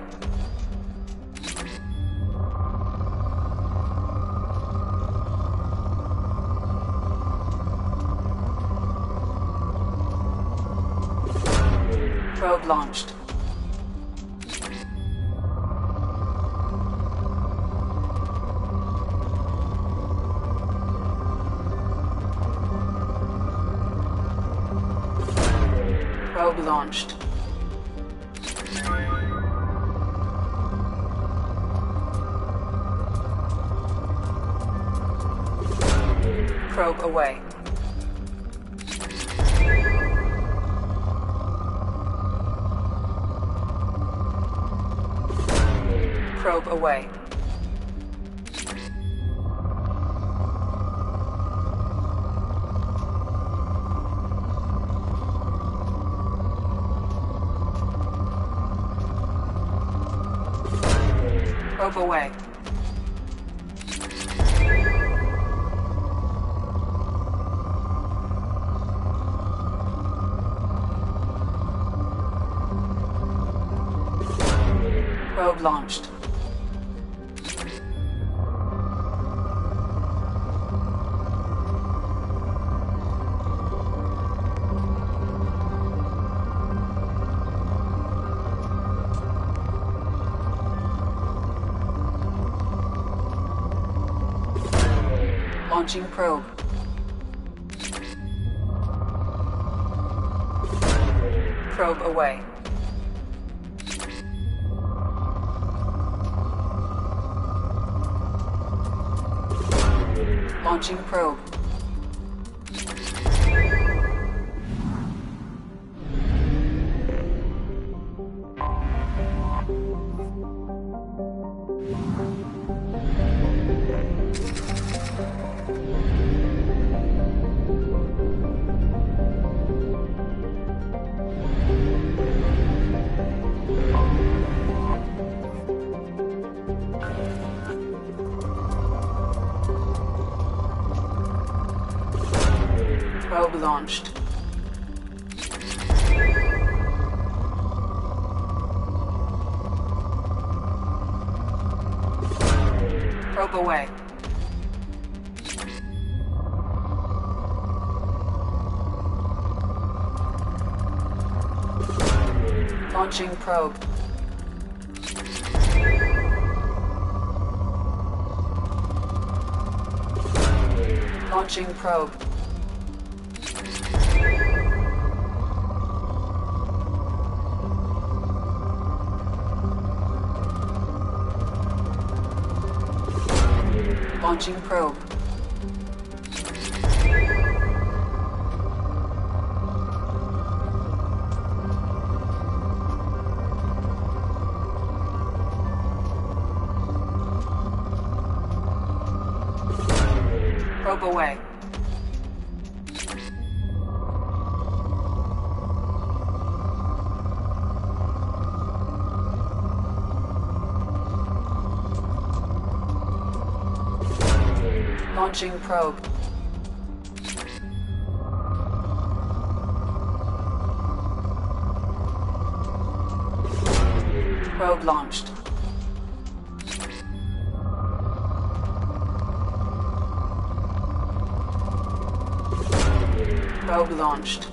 Probe launched. launched. Probe away. Probe away. Probe away. Probe launched. Launching probe. Probe away. Launching probe. Probe launched. Probe away. Launching probe. Launching probe. Launching probe. Probe away. Launching probe. Probe launched. Probe launched.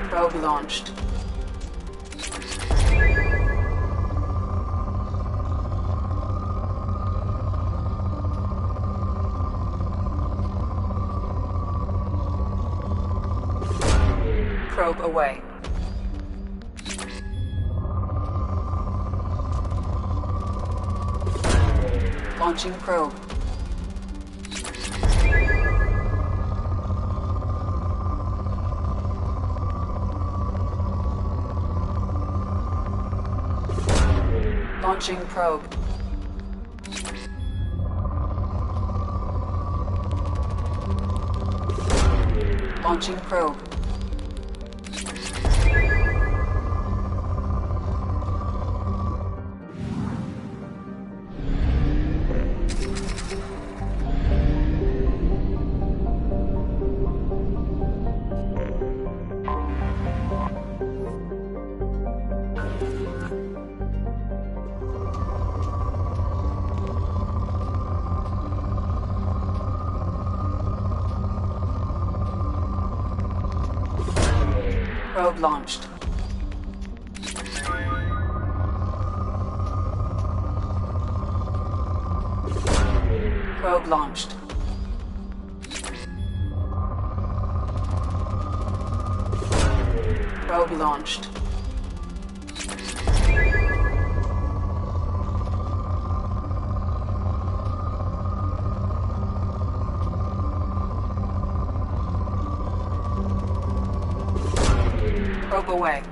Probe launched. Probe away. Launching probe. Launching probe. Launching probe. Probe launched. Probe launched. Probe launched. Probe away.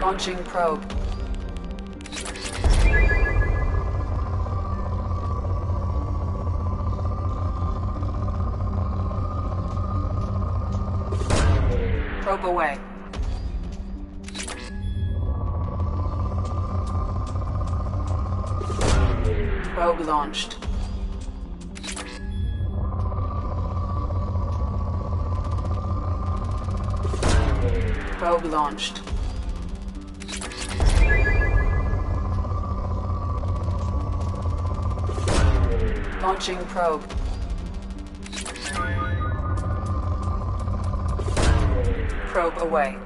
Launching probe. Probe away. Probe launched. Probe launched. Launching probe. Probe away.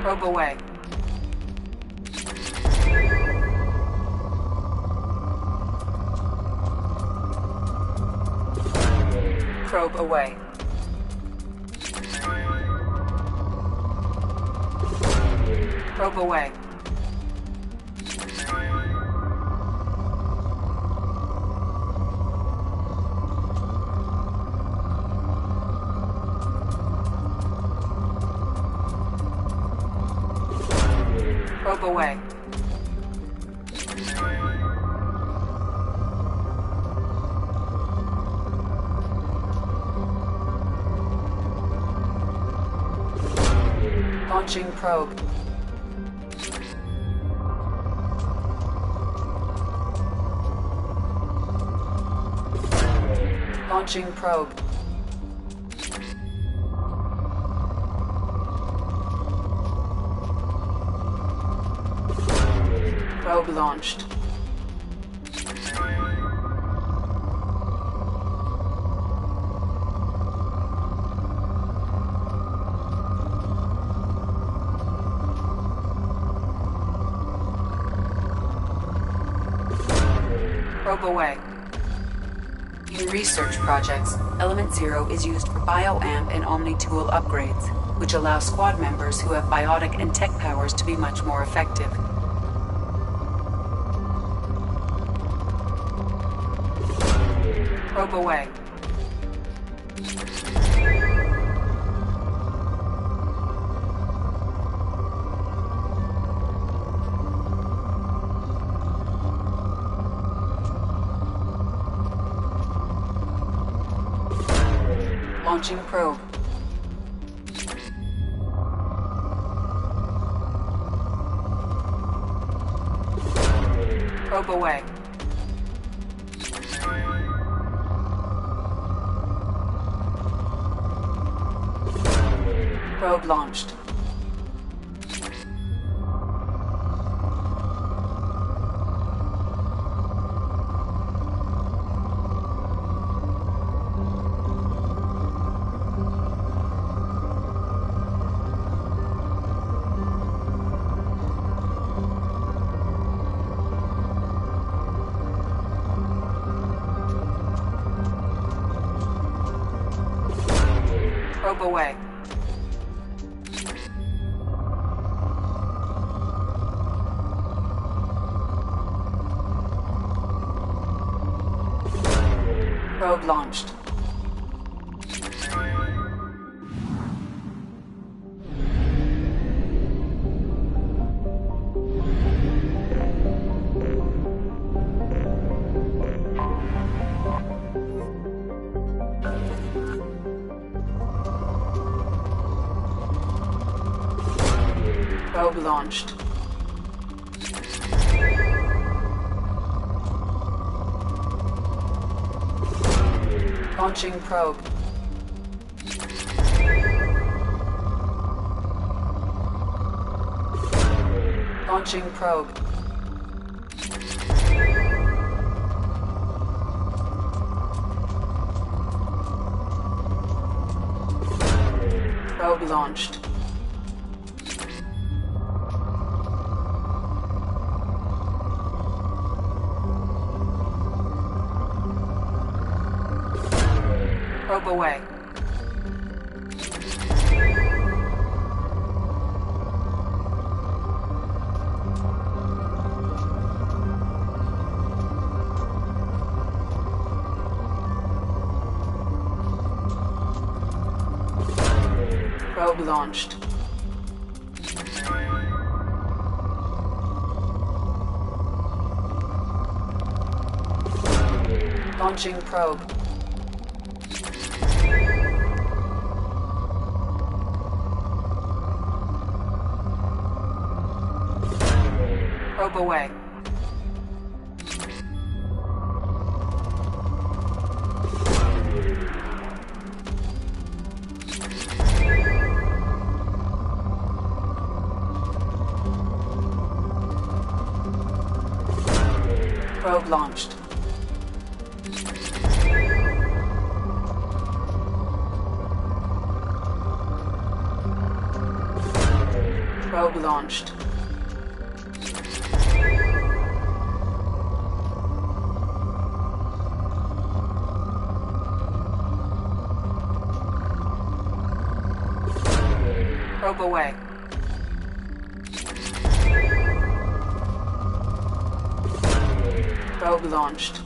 Probe away. Probe away. Probe away. Probe away. Launching probe. Launching probe. Probe launched. Probe away. In research projects, Element Zero is used for bioamp and omni-tool upgrades, which allow squad members who have biotic and tech powers to be much more effective. Probe away. Launching probe. Probe away. Probe launched. Probe away. Probe launched. Probe launched. Launching probe. Launching probe. Probe launched. Probe away. Probe launched. Launching probe. Probe away. Probe launched. Probe launched. Probe away. Probe launched.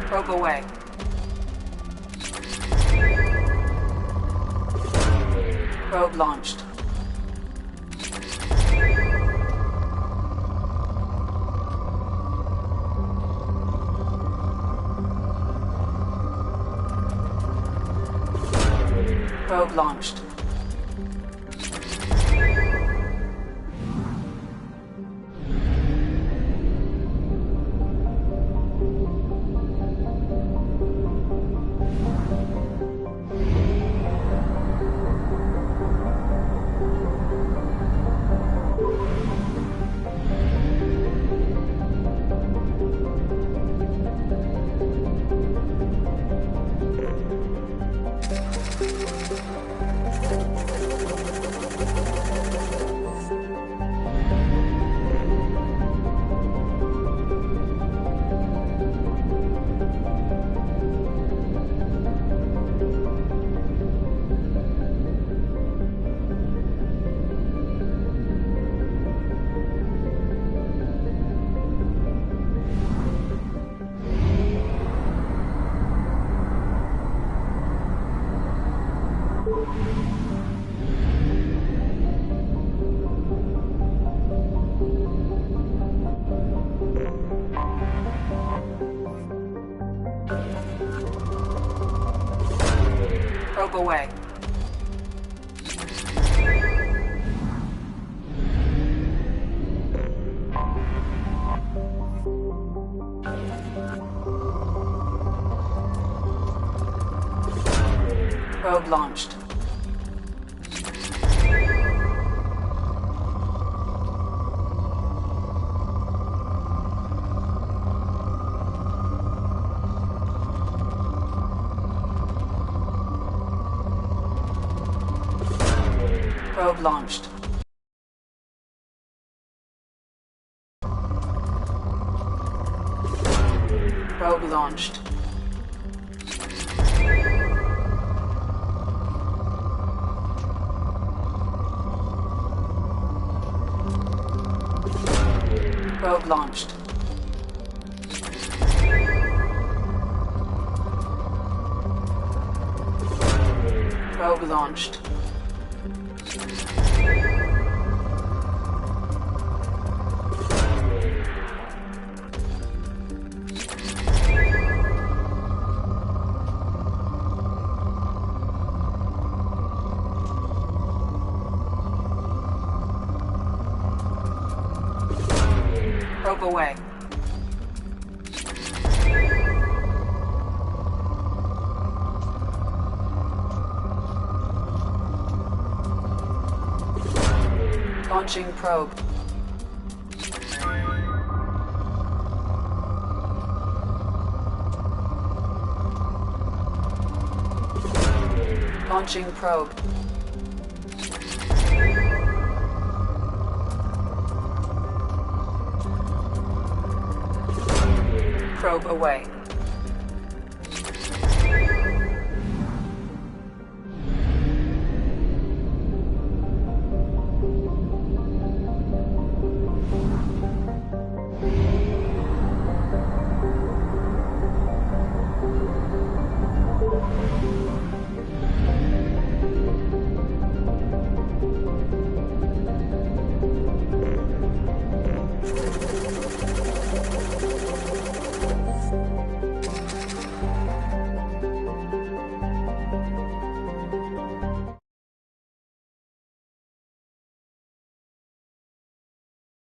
Probe away. Probe launched. Probe launched. Probe away. Probe launched. Probe launched. Probe launched. Probe launched. Probe launched. Probe away. Launching probe. Launching probe. Probe away.